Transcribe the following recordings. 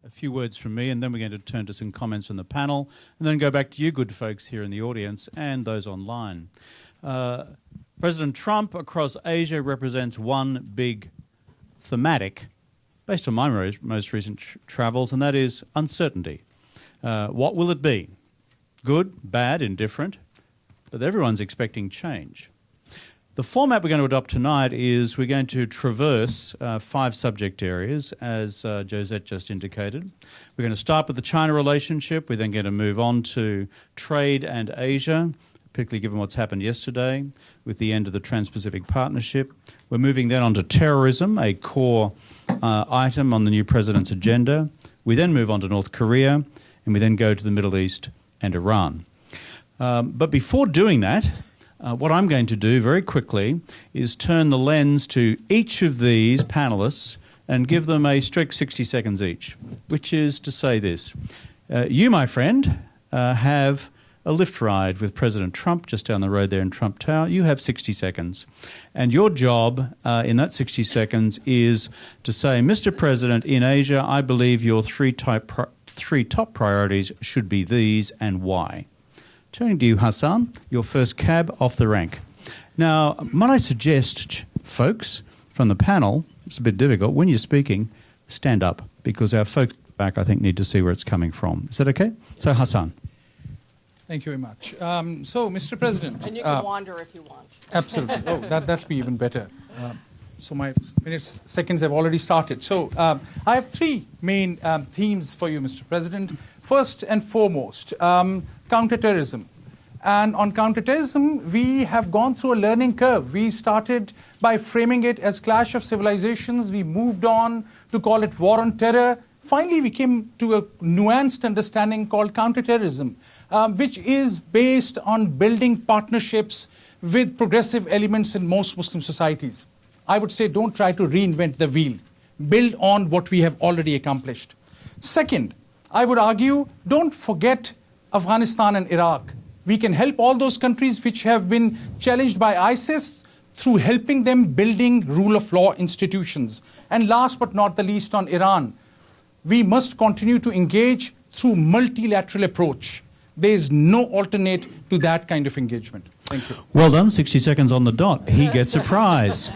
a few words from me, and then we're going to turn to some comments from the panel, and then go back to you good folks here in the audience and those online. President Trump across Asia represents one big thematic, based on my most recent travels, and that is uncertainty. What will it be? Good, bad, indifferent? But everyone's expecting change. The format we're going to adopt tonight is we're going to traverse 5 subject areas, as Josette just indicated. We're going to start with the China relationship. We're then going to move on to trade and Asia, particularly given what's happened yesterday with the end of the Trans-Pacific Partnership. We're moving then on to terrorism, a core item on the new president's agenda. We then move on to North Korea, and we then go to the Middle East and Iran. But before doing that, what I'm going to do very quickly is turn the lens to each of these panelists and give them a strict 60 seconds each, which is to say this. You, my friend, have a lift ride with President Trump just down the road there in Trump Tower. You have 60 seconds. And your job in that 60 seconds is to say, Mr. President, in Asia, I believe your three top priorities should be these and why. Turning to you, Hassan, your first cab off the rank. Now, might I suggest, folks, from the panel, it's a bit difficult, when you're speaking, stand up, because our folks back, I think, need to see where it's coming from. Is that okay? So, Hassan. Thank you very much. So, Mr. President. And you can wander if you want. Absolutely. Oh, that'd be even better. So my seconds have already started. So I have 3 main themes for you, Mr. President. First and foremost, counterterrorism. And on counterterrorism, we have gone through a learning curve. We started by framing it as clash of civilizations. We moved on to call it war on terror. Finally, we came to a nuanced understanding called counterterrorism, which is based on building partnerships with progressive elements in most Muslim societies. I would say don't try to reinvent the wheel. Build on what we have already accomplished. Second, I would argue don't forget Afghanistan and Iraq. We can help all those countries which have been challenged by ISIS through helping them building rule of law institutions. And last but not the least on Iran, we must continue to engage through multilateral approach. There is no alternate to that kind of engagement. Thank you. Well done, 60 seconds on the dot. He gets a prize.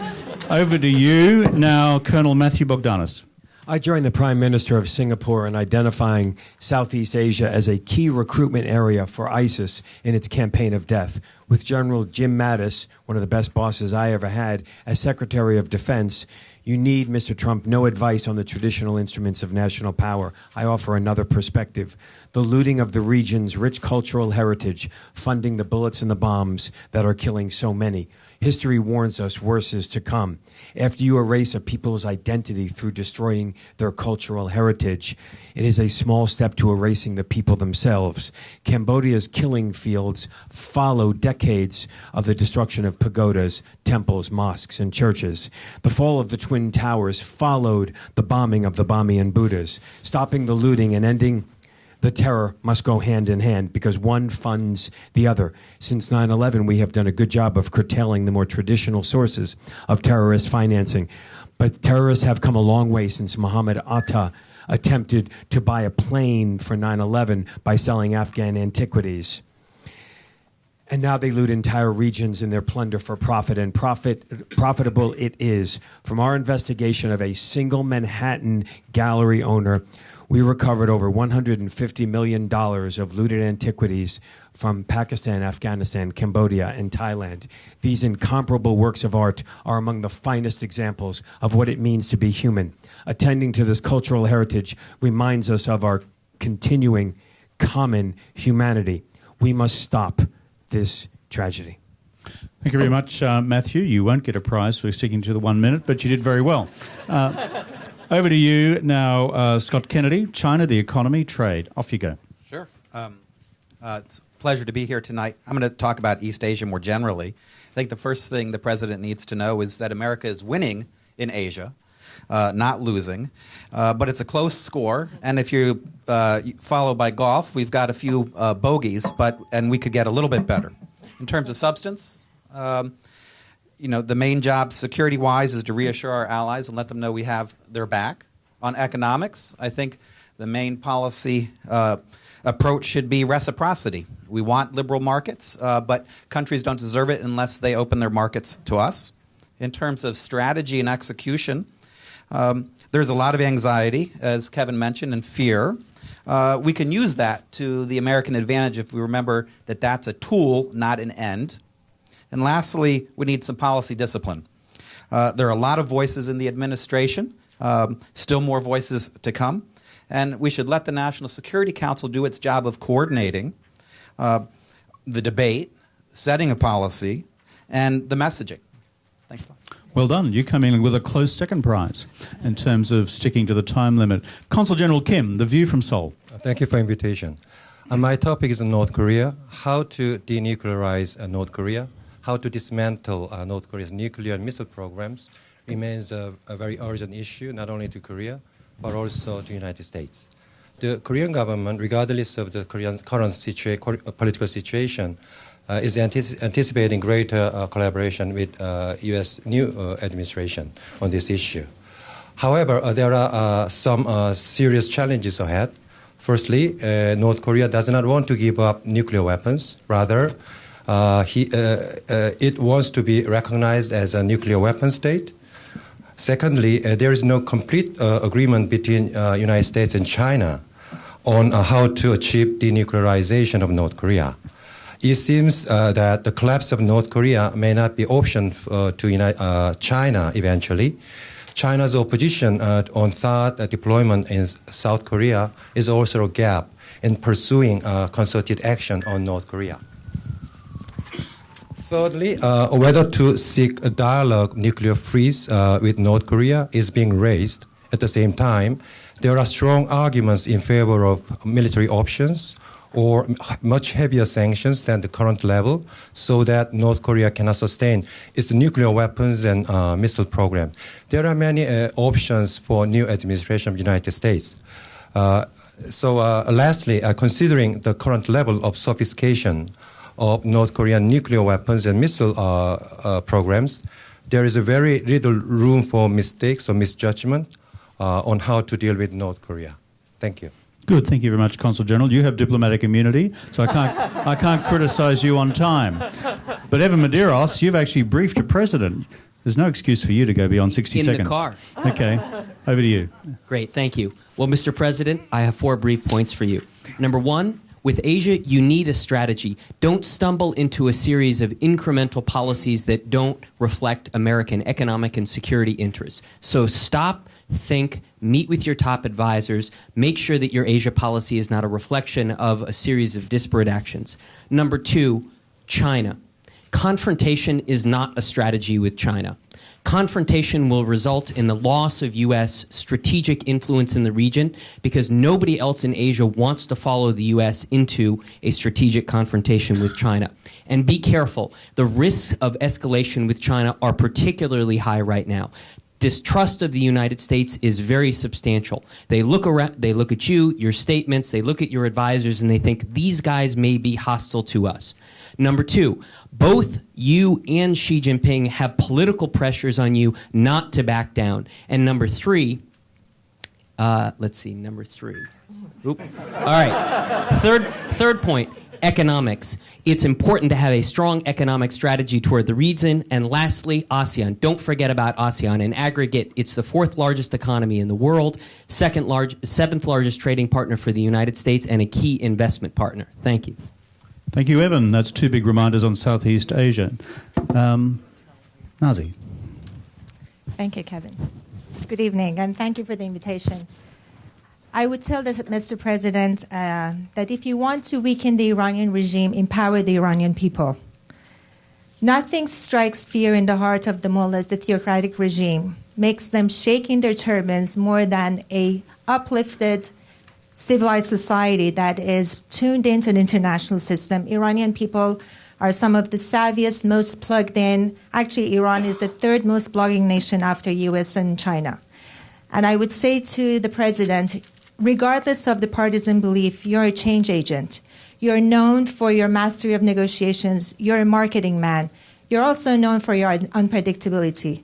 Over to you now, Colonel Matthew Bogdanos. I joined the Prime Minister of Singapore in identifying Southeast Asia as a key recruitment area for ISIS in its campaign of death. With General Jim Mattis, one of the best bosses I ever had, as Secretary of Defense, you need, Mr. Trump, no advice on the traditional instruments of national power. I offer another perspective. The looting of the region's rich cultural heritage, funding the bullets and the bombs that are killing so many. History warns us worse is to come. After you erase a people's identity through destroying their cultural heritage, it is a small step to erasing the people themselves. Cambodia's killing fields follow decades of the destruction of pagodas, temples, mosques, and churches. The fall of the Twin Towers followed the bombing of the Bamiyan Buddhas. Stopping the looting and ending the terror must go hand in hand because one funds the other. Since 9/11, we have done a good job of curtailing the more traditional sources of terrorist financing. But terrorists have come a long way since Muhammad Atta attempted to buy a plane for 9/11 by selling Afghan antiquities. And now they loot entire regions in their plunder for profit, and profitable it is. From our investigation of a single Manhattan gallery owner, we recovered over $150 million of looted antiquities from Pakistan, Afghanistan, Cambodia, and Thailand. These incomparable works of art are among the finest examples of what it means to be human. Attending to this cultural heritage reminds us of our continuing common humanity. We must stop this tragedy. Thank you very much, Matthew. You won't get a prize for sticking to the 1 minute, but you did very well. Over to you now, Scott Kennedy. China, the economy, trade. Off you go. Sure. It's a pleasure to be here tonight. I'm going to talk about East Asia more generally. I think the first thing the president needs to know is that America is winning in Asia, not losing. But it's a close score. And if you follow by golf, we've got a few bogeys, and we could get a little bit better. In terms of substance, the main job security-wise is to reassure our allies and let them know we have their back. On economics, I think The main policy approach should be reciprocity. We want liberal markets, but countries don't deserve it unless they open their markets to us. In terms of strategy and execution, there's a lot of anxiety, as Kevin mentioned, and fear. We can use that to the American advantage if we remember that that's a tool, not an end. And lastly, we need some policy discipline. There are a lot of voices in the administration, still more voices to come. And we should let the National Security Council do its job of coordinating the debate, setting a policy, and the messaging. Thanks a lot. Well done. You come in with a close second prize in terms of sticking to the time limit. Consul General Kim, The View from Seoul. Thank you for the invitation. My topic is North Korea, how to denuclearize North Korea, how to dismantle North Korea's nuclear and missile programs remains a very urgent issue, not only to Korea, but also to the United States. The Korean government, regardless of the Korean current political situation, is anticipating greater collaboration with U.S. new administration on this issue. However, there are some serious challenges ahead. Firstly, North Korea does not want to give up nuclear weapons. Rather, it wants to be recognized as a nuclear weapon state. Secondly, there is no complete agreement between United States and China on how to achieve denuclearization of North Korea. It seems that the collapse of North Korea may not be option to China eventually. China's opposition on THAAD deployment in South Korea is also a gap in pursuing concerted action on North Korea. Thirdly, whether to seek a dialogue nuclear freeze with North Korea is being raised. At the same time, there are strong arguments in favor of military options or much heavier sanctions than the current level so that North Korea cannot sustain its nuclear weapons and missile program. There are many options for new administration of the United States. Lastly, considering the current level of sophistication of North Korean nuclear weapons and missile programs, there is a very little room for mistakes or misjudgment on how to deal with North Korea. Thank you. Good, thank you very much, Consul General. You have diplomatic immunity, so I can't criticise you on time. But Evan Medeiros, you've actually briefed a president. There's no excuse for you to go beyond 60 seconds. In the car. Okay, over to you. Great, thank you. Well, Mr. President, I have 4 brief points for you. Number 1, with Asia, you need a strategy. Don't stumble into a series of incremental policies that don't reflect American economic and security interests. So stop, think, meet with your top advisors, make sure that your Asia policy is not a reflection of a series of disparate actions. Number 2, China. Confrontation is not a strategy with China. Confrontation will result in the loss of U.S. strategic influence in the region because nobody else in Asia wants to follow the U.S. into a strategic confrontation with China. And be careful. The risks of escalation with China are particularly high right now. Distrust of the United States is very substantial. They look around, they look at you, your statements, they look at your advisors, and they think these guys may be hostile to us. Number 2, both you and Xi Jinping have political pressures on you not to back down. And number 3, number 3. Oop. All right, third point. Economics. It's important to have a strong economic strategy toward the region. And lastly, ASEAN. Don't forget about ASEAN. In aggregate, it's the 4th largest economy in the world, 7th largest trading partner for the United States, and a key investment partner. Thank you. Thank you, Evan. That's 2 big reminders on Southeast Asia. Nazi. Thank you, Kevin. Good evening, and thank you for the invitation. I would tell Mr. President that if you want to weaken the Iranian regime, empower the Iranian people. Nothing strikes fear in the heart of the mullahs, the theocratic regime, makes them shake in their turbans more than a uplifted, civilized society that is tuned into the international system. Iranian people are some of the savviest, most plugged in. Actually, Iran is the 3rd most blogging nation after US and China. And I would say to the president, regardless of the partisan belief, you're a change agent. You're known for your mastery of negotiations. You're a marketing man. You're also known for your unpredictability.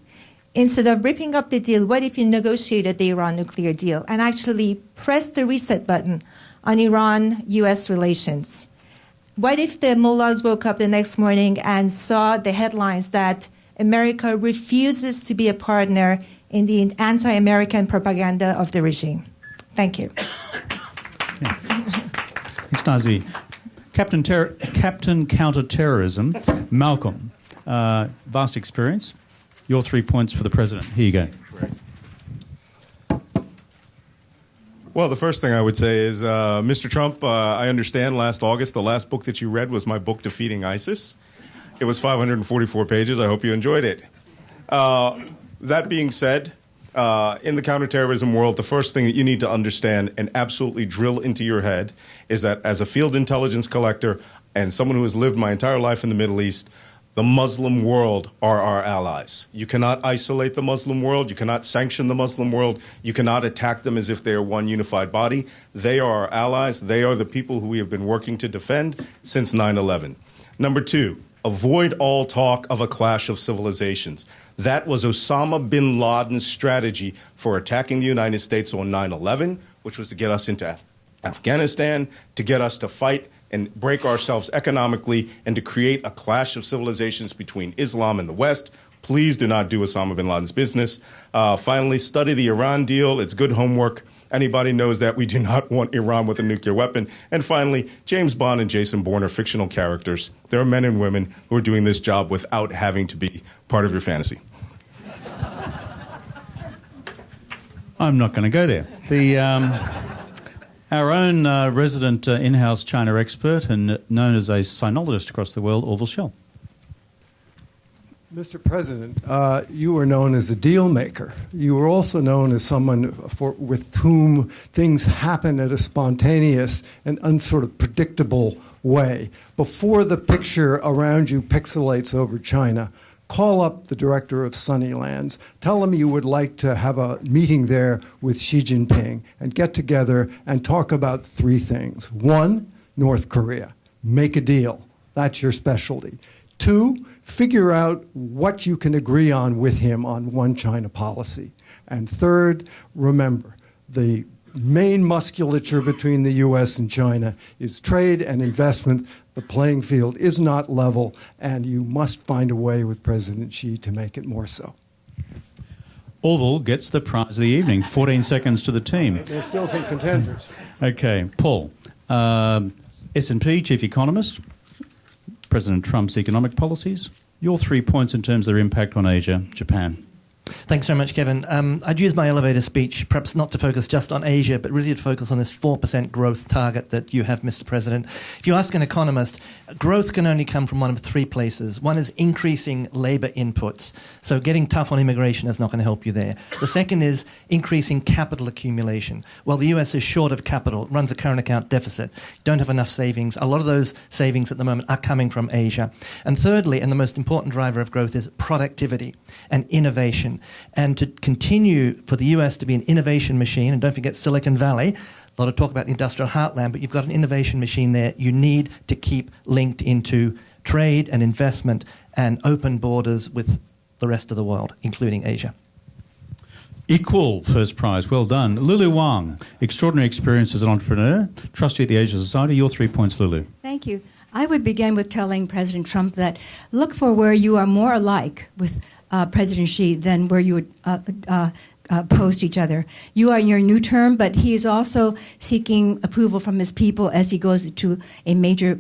instead of ripping up the deal, what if you negotiated the Iran nuclear deal and actually pressed the reset button on Iran-U.S. relations? What if the mullahs woke up the next morning and saw the headlines that America refuses to be a partner in the anti-American propaganda of the regime? Thank you. Thanks, Nazi. Captain Counter-Terrorism, Malcolm. Vast experience. Your 3 points for the President. Here you go. Well, the first thing I would say is, Mr. Trump, I understand last August, the last book that you read was my book, Defeating ISIS. It was 544 pages. I hope you enjoyed it. That being said, in the counterterrorism world, the first thing that you need to understand and absolutely drill into your head is that as a field intelligence collector and someone who has lived my entire life in the Middle East, the Muslim world are our allies. You cannot isolate the Muslim world. You cannot sanction the Muslim world. You cannot attack them as if they are one unified body. They are our allies. They are the people who we have been working to defend since 9/11. Number two, avoid all talk of a clash of civilizations. That was Osama bin Laden's strategy for attacking the United States on 9/11, which was to get us into Afghanistan, to get us to fight and break ourselves economically, and to create a clash of civilizations between Islam and the West. Please do not do Osama bin Laden's business. Finally, study the Iran deal. It's good homework. Anybody knows that we do not want Iran with a nuclear weapon. And finally, James Bond and Jason Bourne are fictional characters. There are men and women who are doing this job without having to be part of your fantasy. I'm not going to go there. Our own resident in-house China expert and known as a sinologist across the world, Orville Schell. Mr. President, you were known as a deal maker. You were also known as someone with whom things happen at a spontaneous and unsort of predictable way. Before the picture around you pixelates over China, call up the director of Sunnylands. Tell him you would like to have a meeting there with Xi Jinping and get together and talk about three things. One, North Korea. Make a deal. That's your specialty. Two, figure out what you can agree on with him on one China policy. And third, remember, the main musculature between the U.S. and China is trade and investment. The playing field is not level, and you must find a way with President Xi to make it more so. Orville gets the prize of the evening. 14 seconds to the team. There's still some contenders. Okay, Paul. S&P Chief Economist, President Trump's economic policies. Your 3 points in terms of their impact on Asia, Japan. Thanks very much, Kevin. I'd use my elevator speech perhaps not to focus just on Asia, but really to focus on this 4% growth target that you have, Mr. President. If you ask an economist, growth can only come from one of three places. One is increasing labor inputs. So getting tough on immigration is not going to help you there. The second is increasing capital accumulation. Well, the U.S. is short of capital, runs a current account deficit, don't have enough savings. A lot of those savings at the moment are coming from Asia. And thirdly, and the most important driver of growth, is productivity and innovation. And to continue for the US to be an innovation machine, and don't forget Silicon Valley, a lot of talk about the industrial heartland, but you've got an innovation machine there. You need to keep linked into trade and investment and open borders with the rest of the world, including Asia. Equal first prize. Well done. Lulu Wang, extraordinary experience as an entrepreneur, trustee at the Asia Society. Your 3 points, Lulu. Thank you. I would begin with telling President Trump that look for where you are more alike with President Xi than where you would opposed each other. You are in your new term, but he is also seeking approval from his people as he goes to a major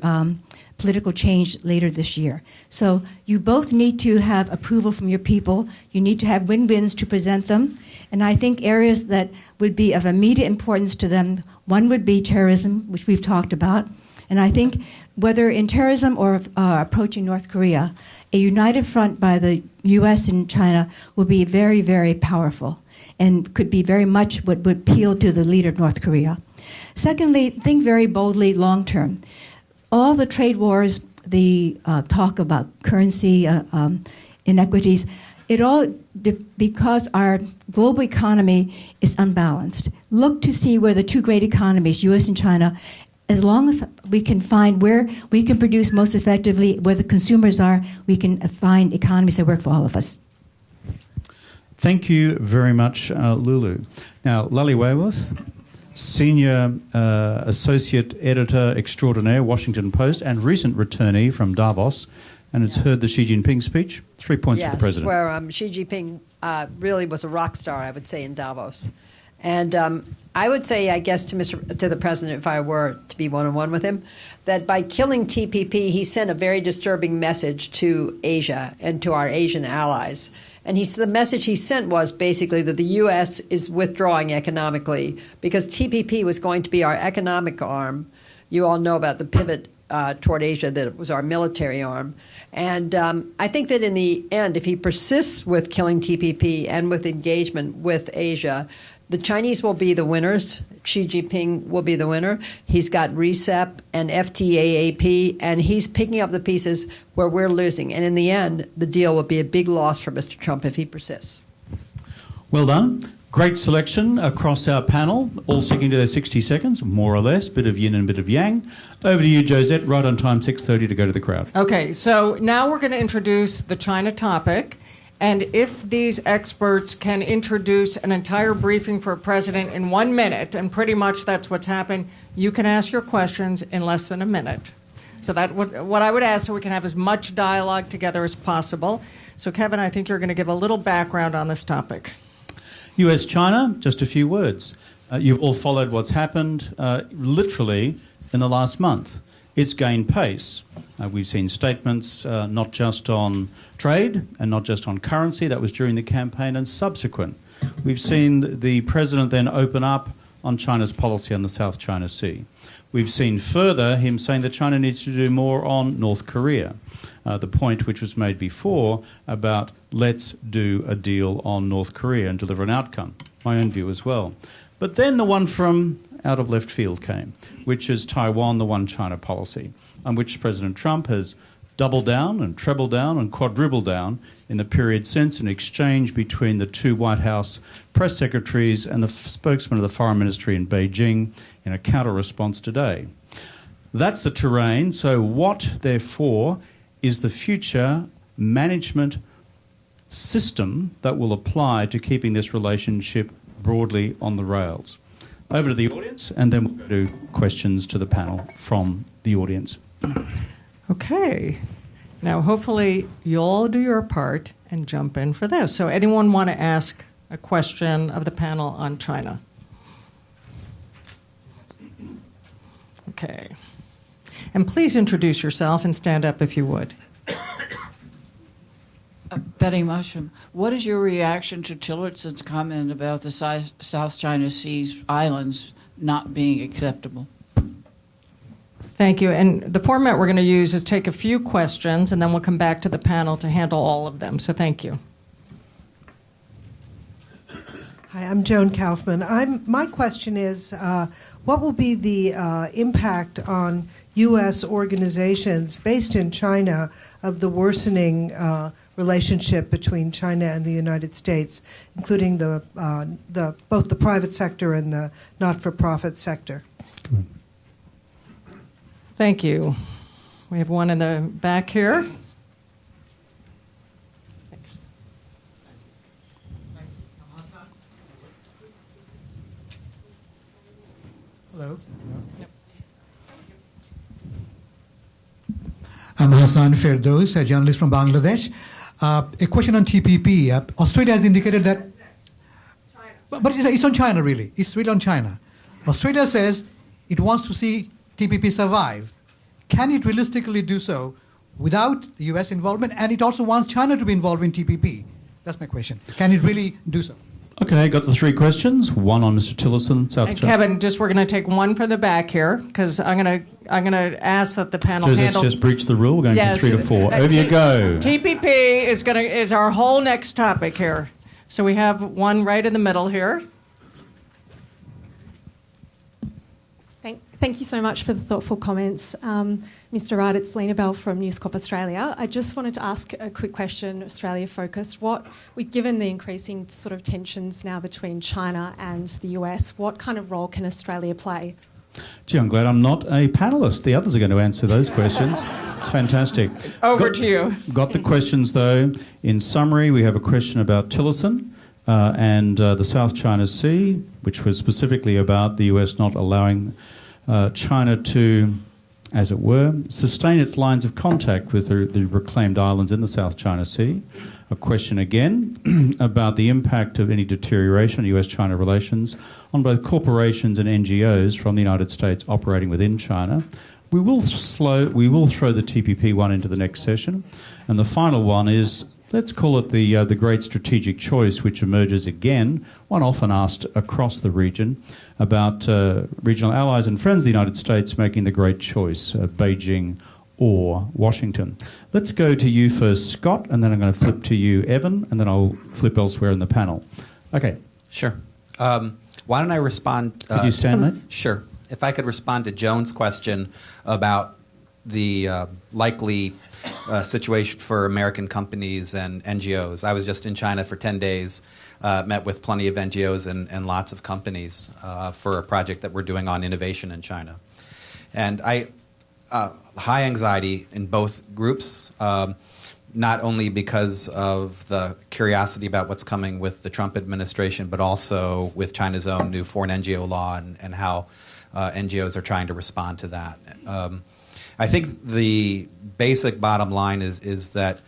political change later this year. So you both need to have approval from your people. You need to have win-wins to present them. And I think areas that would be of immediate importance to them, one would be terrorism, which we've talked about. And I think whether in terrorism or approaching North Korea, a united front by the U.S. and China will be very, very powerful and could be very much what would appeal to the leader of North Korea. Secondly, think very boldly long term. All the trade wars, the talk about currency inequities, it all because our global economy is unbalanced. Look to see where the two great economies, U.S. and China, as long as we can find where we can produce most effectively, where the consumers are, we can find economies that work for all of us. Thank you very much, Lulu. Now, Lally Wayworth, Senior Associate Editor Extraordinaire, Washington Post, and recent returnee from Davos, and it's heard the Xi Jinping speech. 3 points for the President. Where Xi Jinping really was a rock star, I would say, in Davos. And I would say, I guess, to the President, if I were to be one-on-one with him, that by killing TPP, he sent a very disturbing message to Asia and to our Asian allies. And the message he sent was basically that the U.S. is withdrawing economically because TPP was going to be our economic arm. You all know about the pivot toward Asia, that it was our military arm. And I think that in the end, if he persists with killing TPP and with engagement with Asia, the Chinese will be the winners. Xi Jinping will be the winner. He's got RCEP and FTAAP, and he's picking up the pieces where we're losing. And in the end, the deal will be a big loss for Mr. Trump if he persists. Well done. Great selection across our panel, all sticking to their 60 seconds, more or less, bit of yin and bit of yang. Over to you, Josette, right on time, 6:30 to go to the crowd. Okay, so now we're going to introduce the China topic. And if these experts can introduce an entire briefing for a president in 1 minute, and pretty much that's what's happened, you can ask your questions in less than a minute. So that's what I would ask, so we can have as much dialogue together as possible. So Kevin, I think you're going to give a little background on this topic. US-China, just a few words. You've all followed what's happened literally in the last month. It's gained pace. We've seen statements not just on trade and not just on currency. That was during the campaign and subsequent. We've seen the president then open up on China's policy on the South China Sea. We've seen further him saying that China needs to do more on North Korea. The point which was made before about let's do a deal on North Korea and deliver an outcome. My own view as well. But then the one from out of left field came, which is Taiwan, the one China policy, on which President Trump has doubled down and trebled down and quadrupled down in the period since, an exchange between the two White House press secretaries and the spokesman of the foreign ministry in Beijing in a counter-response today. That's the terrain. So what, therefore, is the future management system that will apply to keeping this relationship broadly on the rails? Over to the audience, and then we'll go to questions to the panel from the audience. Okay. Now, hopefully, you'll all do your part and jump in for this. So anyone want to ask a question of the panel on China? Okay. And please introduce yourself and stand up if you would. Betty Musham, what is your reaction to Tillerson's comment about the South China Sea's islands not being acceptable? Thank you. And the format we're going to use is take a few questions, and then we'll come back to the panel to handle all of them. So thank you. Hi, I'm Joan Kaufman. My question is, what will be the impact on U.S. organizations based in China of the worsening relationship between China and the United States, including both the private sector and the not-for-profit sector? Thank you. We have one in the back here. Thanks. Hello. Yep. I'm Hassan Ferdows, a journalist from Bangladesh. A question on TPP. Australia has indicated that... But it's on China, really. It's really on China. Australia says it wants to see TPP survive. Can it realistically do so without the U.S. involvement? And it also wants China to be involved in TPP. That's my question. Can it really do so? Okay, got the three questions. One on Mr. Tillerson, South And China. Kevin, we're going to take one for the back here, because I'm going to ask that the panel Josette's handle... just breached the rule. We're going from 3 to 4. Over you go. TPP is our whole next topic here. So we have one right in the middle here. Thank you so much for the thoughtful comments. Mr. Wright, it's Lena Bell from News Corp Australia. I just wanted to ask a quick question, Australia-focused. Given the increasing sort of tensions now between China and the US, what kind of role can Australia play? Gee, I'm glad I'm not a panellist. The others are going to answer those questions. It's fantastic. Over to you. Got the questions, though. In summary, we have a question about Tillerson, and the South China Sea, which was specifically about the US not allowing China to, as it were, sustain its lines of contact with the reclaimed islands in the South China Sea. A question again about the impact of any deterioration in US-China relations on both corporations and NGOs from the United States operating within China. We will throw the TPP one into the next session. And the final one is, let's call it the great strategic choice, which emerges again, one often asked across the region, about regional allies and friends of the United States making the great choice, Beijing or Washington. Let's go to you first, Scott, and then I'm going to flip to you, Evan, and then I'll flip elsewhere in the panel. Okay. Sure. Why don't I respond? Could you stand, mate? Sure. If I could respond to Joan's question about the likely situation for American companies and NGOs. I was just in China for 10 days, met with plenty of NGOs and lots of companies for a project that we're doing on innovation in China. And high anxiety in both groups, not only because of the curiosity about what's coming with the Trump administration, but also with China's own new foreign NGO law and how NGOs are trying to respond to that. I think the basic bottom line is that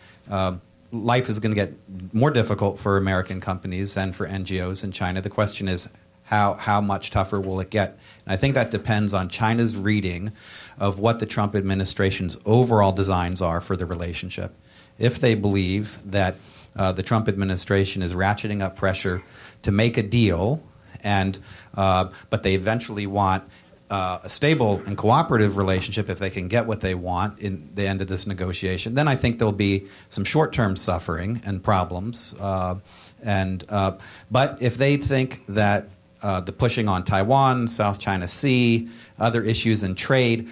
life is going to get more difficult for American companies and for NGOs in China. The question is, how much tougher will it get? And I think that depends on China's reading of what the Trump administration's overall designs are for the relationship. If they believe that the Trump administration is ratcheting up pressure to make a deal, but they eventually want a stable and cooperative relationship if they can get what they want in the end of this negotiation, then I think there'll be some short-term suffering and problems. But if they think that the pushing on Taiwan, South China Sea, other issues in trade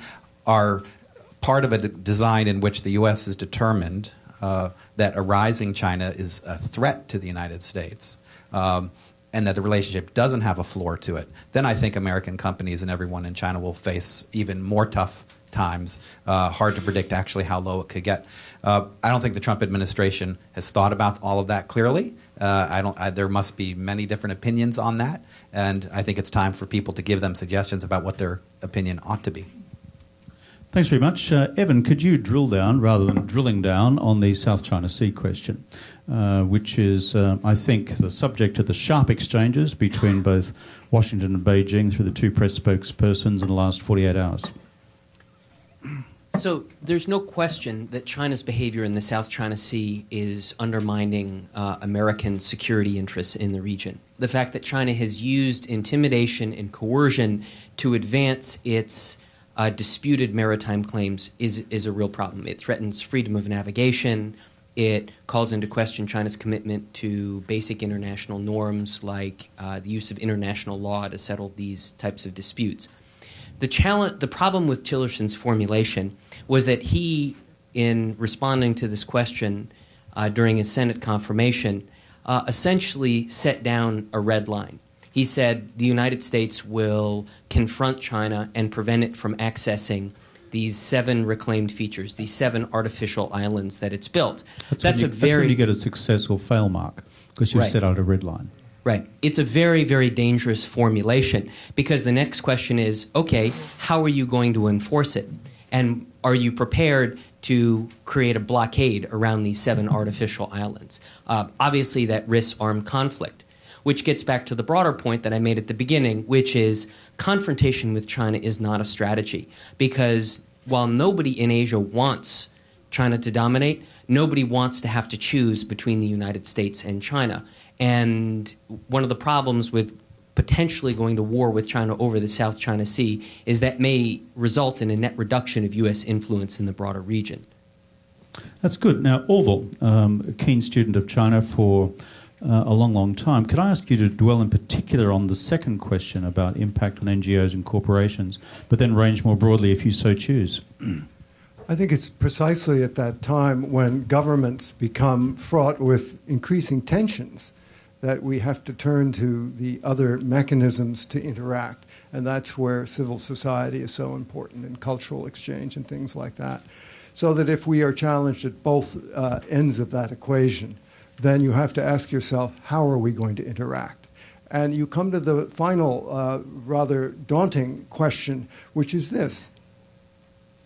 are part of a design in which the U.S. is determined that a rising China is a threat to the United States, and that the relationship doesn't have a floor to it, then I think American companies and everyone in China will face even more tough times. Hard to predict actually how low it could get. I don't think the Trump administration has thought about all of that clearly. There must be many different opinions on that, and I think it's time for people to give them suggestions about what their opinion ought to be. Thanks very much. Evan, could you drill down, rather than drilling down, on the South China Sea question, which is, I think, the subject of the sharp exchanges between both Washington and Beijing through the two press spokespersons in the last 48 hours? So there's no question that China's behavior in the South China Sea is undermining American security interests in the region. The fact that China has used intimidation and coercion to advance its disputed maritime claims is a real problem. It threatens freedom of navigation. It calls into question China's commitment to basic international norms like the use of international law to settle these types of disputes. The problem with Tillerson's formulation was that he, in responding to this question during his Senate confirmation, essentially set down a red line. He said the United States will confront China and prevent it from accessing these 7 reclaimed features, these 7 artificial islands that it's built. That's when you get a success or fail mark, because you've set out a red line. Right. It's a very, very dangerous formulation, because the next question is, okay, how are you going to enforce it? And are you prepared to create a blockade around these 7 artificial islands? Obviously, that risks armed conflict, which gets back to the broader point that I made at the beginning, which is confrontation with China is not a strategy. Because while nobody in Asia wants China to dominate, nobody wants to have to choose between the United States and China. And one of the problems with potentially going to war with China over the South China Sea is that may result in a net reduction of U.S. influence in the broader region. That's good. Now, Orville, a keen student of China for a long, long time, could I ask you to dwell in particular on the second question about impact on NGOs and corporations, but then range more broadly if you so choose? I think it's precisely at that time when governments become fraught with increasing tensions that we have to turn to the other mechanisms to interact. And that's where civil society is so important, and cultural exchange and things like that. So that if we are challenged at both ends of that equation, then you have to ask yourself, how are we going to interact? And you come to the final, rather daunting question, which is this.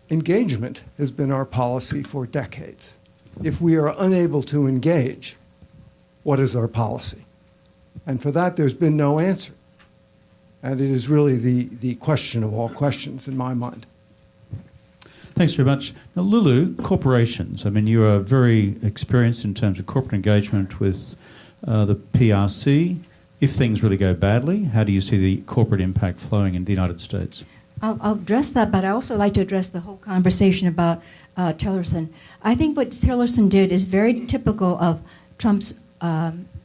Engagement has been our policy for decades. If we are unable to engage, what is our policy? And for that, there's been no answer. And it is really the question of all questions in my mind. Thanks very much. Now, Lulu, corporations. I mean, you are very experienced in terms of corporate engagement with the PRC. If things really go badly, how do you see the corporate impact flowing in the United States? I'll address that, but I also like to address the whole conversation about Tillerson. I think what Tillerson did is very typical of Trump's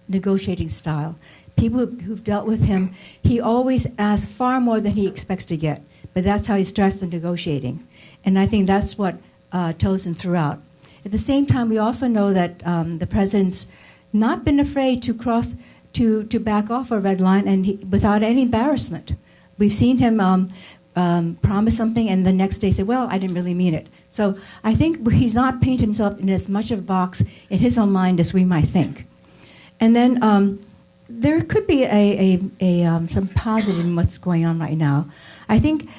negotiating style. People who've dealt with him, he always asks far more than he expects to get, but that's how he starts the negotiating. And I think that's what Tillerson threw out. At the same time, we also know that the president's not been afraid to back off a red line and without any embarrassment. We've seen him promise something and the next day say, well, I didn't really mean it. So I think he's not painted himself in as much of a box in his own mind as we might think. And then there could be some positive in what's going on right now. I think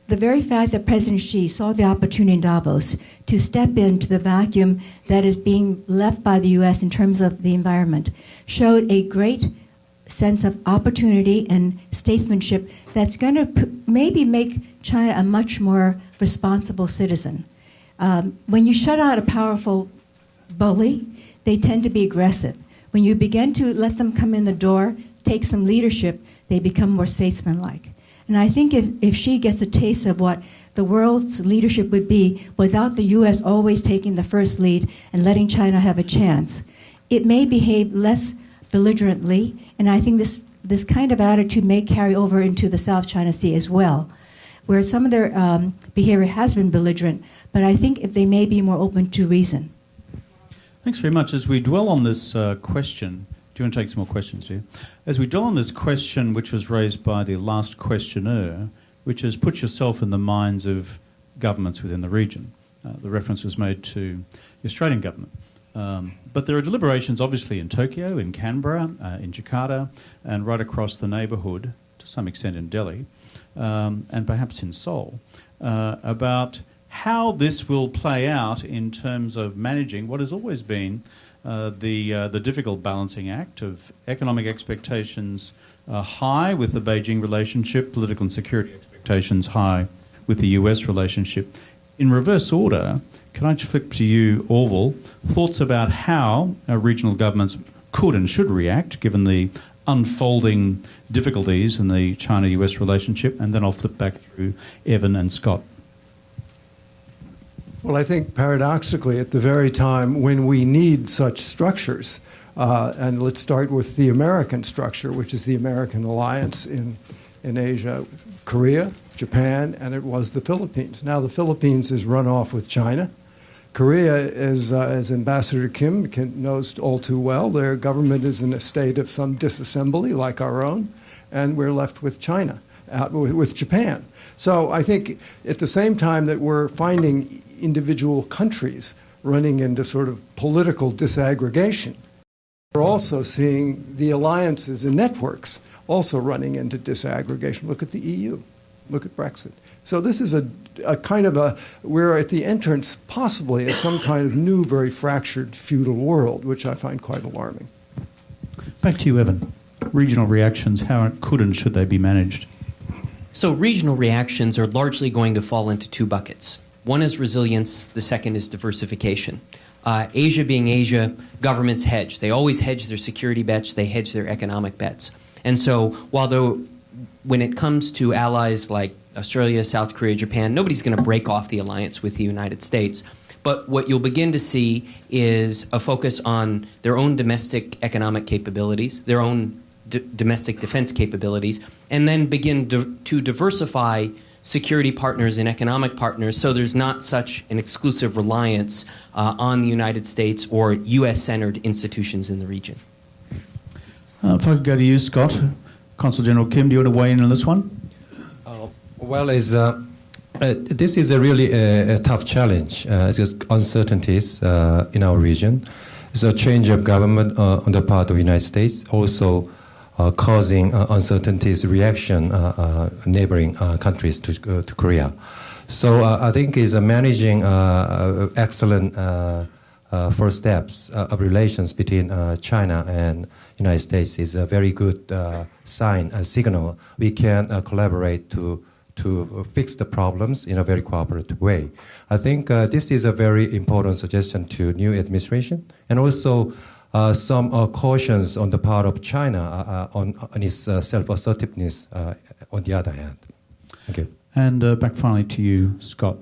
the very fact that President Xi saw the opportunity in Davos to step into the vacuum that is being left by the U.S. in terms of the environment showed a great sense of opportunity and statesmanship that's going to maybe make China a much more responsible citizen. When you shut out a powerful bully, they tend to be aggressive. When you begin to let them come in the door, take some leadership, they become more statesmanlike. And I think if she gets a taste of what the world's leadership would be without the U.S. always taking the first lead and letting China have a chance, it may behave less belligerently, and I think this kind of attitude may carry over into the South China Sea as well, where some of their behavior has been belligerent, but I think if they may be more open to reason. Thanks very much. As we dwell on this question, do you want to take some more questions here? As we dwell on this question, which was raised by the last questioner, which is put yourself in the minds of governments within the region. The reference was made to the Australian government. But there are deliberations obviously in Tokyo, in Canberra, in Jakarta, and right across the neighbourhood, to some extent in Delhi, and perhaps in Seoul, about how this will play out in terms of managing what has always been the difficult balancing act of economic expectations high with the Beijing relationship, political and security expectations high with the US relationship. In reverse order, can I just flip to you, Orville, thoughts about how regional governments could and should react given the unfolding difficulties in the China-US relationship, and then I'll flip back through Evan and Scott. Well, I think paradoxically, at the very time when we need such structures, and let's start with the American structure, which is the American alliance in Asia, Korea, Japan, and it was the Philippines. Now the Philippines is run off with China. Korea is, as Ambassador Kim knows all too well, their government is in a state of some disassembly like our own, and we're left with China, with Japan. So I think at the same time that we're finding individual countries running into sort of political disaggregation, we're also seeing the alliances and networks also running into disaggregation. Look at the EU. Look at Brexit. So this is a kind of we're at the entrance possibly of some kind of new, very fractured feudal world, which I find quite alarming. Back to you, Evan. Regional reactions, how could and should they be managed? So regional reactions are largely going to fall into two buckets. One is resilience, the second is diversification. Asia being Asia, governments hedge. They always hedge their security bets, they hedge their economic bets. And so when it comes to allies like Australia, South Korea, Japan, nobody's going to break off the alliance with the United States. But what you'll begin to see is a focus on their own domestic economic capabilities, their own domestic defense capabilities, and then begin to diversify security partners and economic partners so there's not such an exclusive reliance on the United States or U.S.-centered institutions in the region. If I could go to you, Scott. Consul General Kim, do you want to weigh in on this one? Well, this is a really tough challenge. There's uncertainties in our region. It's a change of government on the part of the United States, also causing uncertainties reaction neighboring countries to Korea. So I think is managing excellent first steps of relations between China and United States is a very good sign, a signal we can collaborate to fix the problems in a very cooperative way. I think this is a very important suggestion to new administration, and also some cautions on the part of China on its self-assertiveness on the other hand. Thank you. And back finally to you, Scott.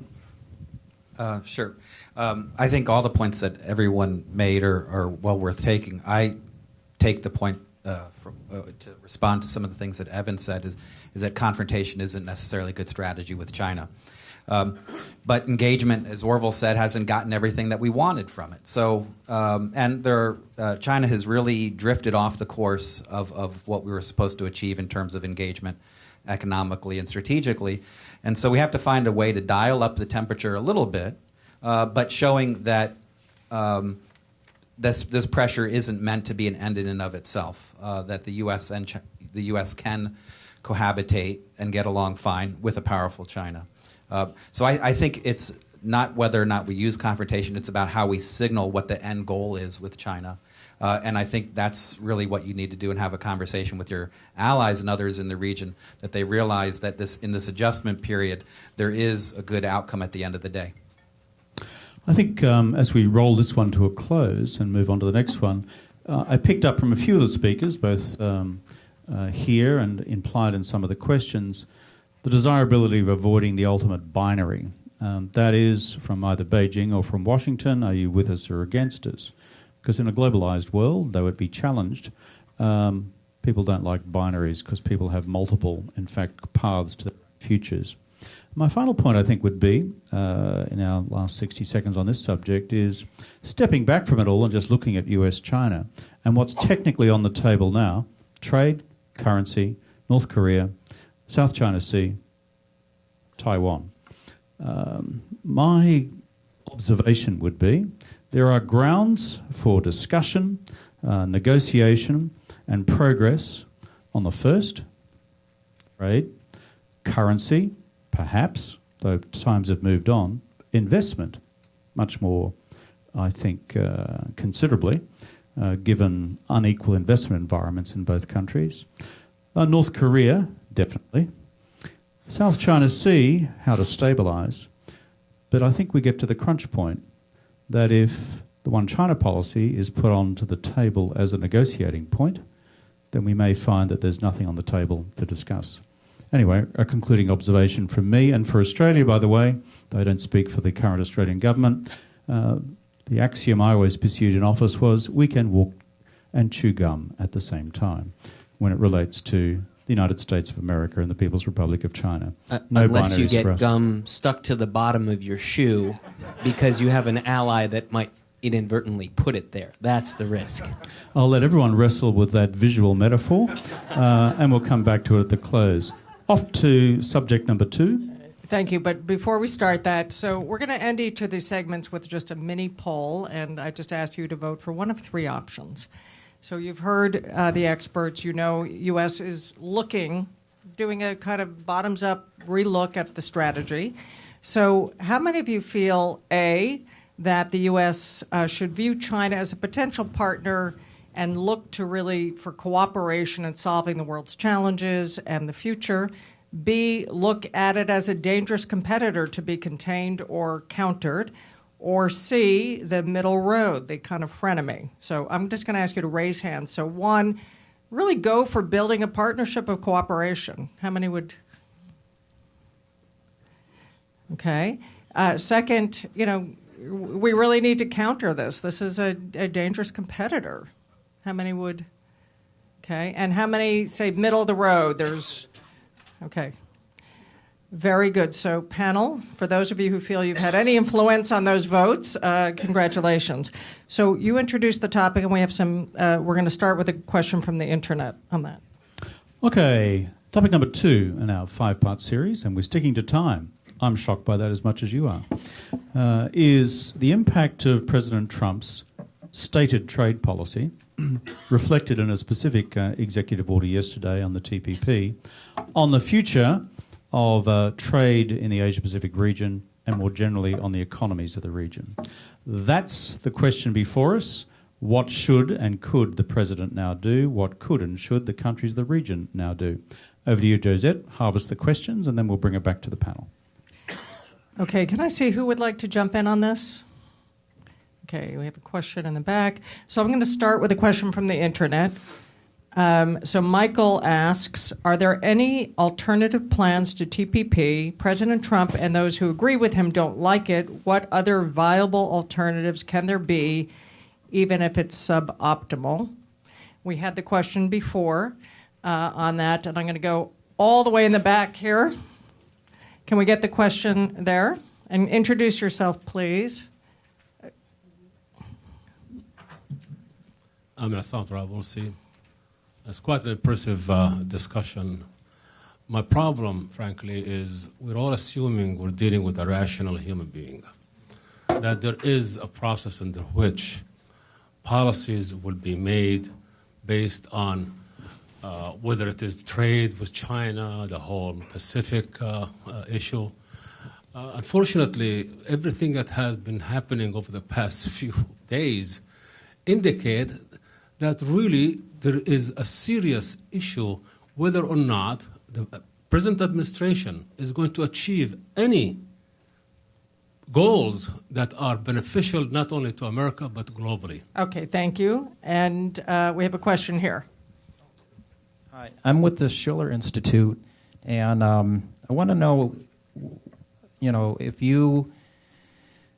Sure. I think all the points that everyone made are well worth taking. I take the point to respond to some of the things that Evan said is that confrontation isn't necessarily a good strategy with China. But engagement, as Orville said, hasn't gotten everything that we wanted from it. So, and China has really drifted off the course of what we were supposed to achieve in terms of engagement economically and strategically. And so we have to find a way to dial up the temperature a little bit, but showing that this pressure isn't meant to be an end in and of itself, that the U.S. and the U.S. can cohabitate and get along fine with a powerful China. So I think it's not whether or not we use confrontation, it's about how we signal what the end goal is with China. And I think that's really what you need to do and have a conversation with your allies and others in the region, that they realize that in this adjustment period, there is a good outcome at the end of the day. I think as we roll this one to a close and move on to the next one, I picked up from a few of the speakers, both here and implied in some of the questions, the desirability of avoiding the ultimate binary. That is, from either Beijing or from Washington, are you with us or against us? Because in a globalised world, they would be challenged. People don't like binaries because people have multiple, in fact, paths to futures. My final point, I think, would be, in our last 60 seconds on this subject, is stepping back from it all and just looking at US-China and what's technically on the table now: trade, currency, North Korea, South China Sea, Taiwan. My observation would be there are grounds for discussion, negotiation and progress on the first, trade, currency, perhaps, though times have moved on, investment, much more, I think, considerably, given unequal investment environments in both countries. North Korea, definitely. South China Sea, how to stabilise. But I think we get to the crunch point that if the One China policy is put onto the table as a negotiating point, then we may find that there's nothing on the table to discuss. Anyway, a concluding observation from me and for Australia, by the way, though I don't speak for the current Australian government, the axiom I always pursued in office was we can walk and chew gum at the same time when it relates to the United States of America and the People's Republic of China. No unless you binaries get for us. gum stuck to the bottom of your shoe because you have an ally that might inadvertently put it there. That's the risk. I'll let everyone wrestle with that visual metaphor, and we'll come back to it at the close. Off to subject number 2. Thank you. But before we start that, so we're going to end each of these segments with just a mini poll, and I just ask you to vote for one of 3 options. So you've heard the experts. You know U.S. is doing a kind of bottoms-up relook at the strategy. So how many of you feel, A, that the U.S. Should view China as a potential partner and look to really for cooperation in solving the world's challenges and the future? B, look at it as a dangerous competitor to be contained or countered? Or C, the middle road, the kind of frenemy? So I'm just going to ask you to raise hands. So 1, really go for building a partnership of cooperation. How many would? Okay. Second, we really need to counter this. This is a dangerous competitor. How many would? Okay. And how many say middle of the road? Okay. Very good. So panel, for those of you who feel you've had any influence on those votes, congratulations. So you introduced the topic, and we have we're going to start with a question from the internet on that. Okay, topic number 2 in our 5-part series, and we're sticking to time. I'm shocked by that as much as you are, is the impact of President Trump's stated trade policy, reflected in a specific executive order yesterday on the TPP, on the future of trade in the Asia-Pacific region and more generally on the economies of the region. That's the question before us. What should and could the President now do? What could and should the countries of the region now do? Over to you, Josette. Harvest the questions, and then we'll bring it back to the panel. Okay, can I see who would like to jump in on this? Okay, we have a question in the back. So I'm going to start with a question from the internet. So Michael asks, are there any alternative plans to TPP? President Trump and those who agree with him don't like it. What other viable alternatives can there be, even if it's suboptimal? We had the question before on that, and I'm going to go all the way in the back here. Can we get the question there? And introduce yourself, please. I'm Hassan Trabolsi. It's quite an impressive discussion. My problem, frankly, is we're all assuming we're dealing with a rational human being, that there is a process under which policies will be made based on whether it is trade with China, the whole Pacific issue. Unfortunately, everything that has been happening over the past few days indicate that really there is a serious issue whether or not the present administration is going to achieve any goals that are beneficial not only to America but globally. Okay, thank you. And we have a question here. Hi, I'm with the Schiller Institute, and I want to know, if you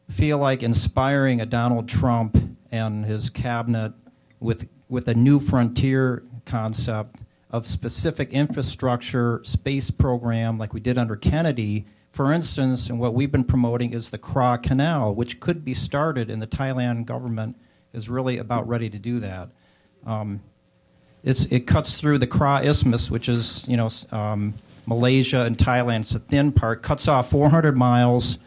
feel like inspiring a Donald Trump and his cabinet with a new frontier concept of specific infrastructure, space program like we did under Kennedy. For instance, and what we've been promoting is the Kra Canal, which could be started, and the Thailand government is really about ready to do that. It cuts through the Kra Isthmus, which is Malaysia and Thailand. It's a thin part, cuts off 400 miles,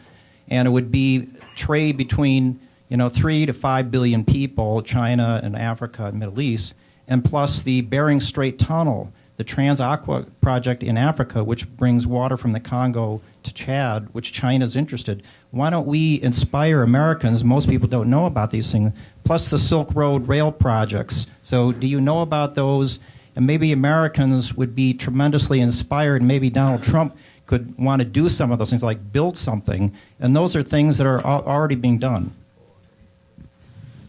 and it would be trade between 3 to 5 billion people, China and Africa and Middle East, and plus the Bering Strait Tunnel, the Trans-Aqua project in Africa, which brings water from the Congo to Chad, which China's interested. Why don't we inspire Americans? Most people don't know about these things, plus the Silk Road rail projects. So do you know about those? And maybe Americans would be tremendously inspired, and maybe Donald Trump could want to do some of those things, like build something. And those are things that are already being done.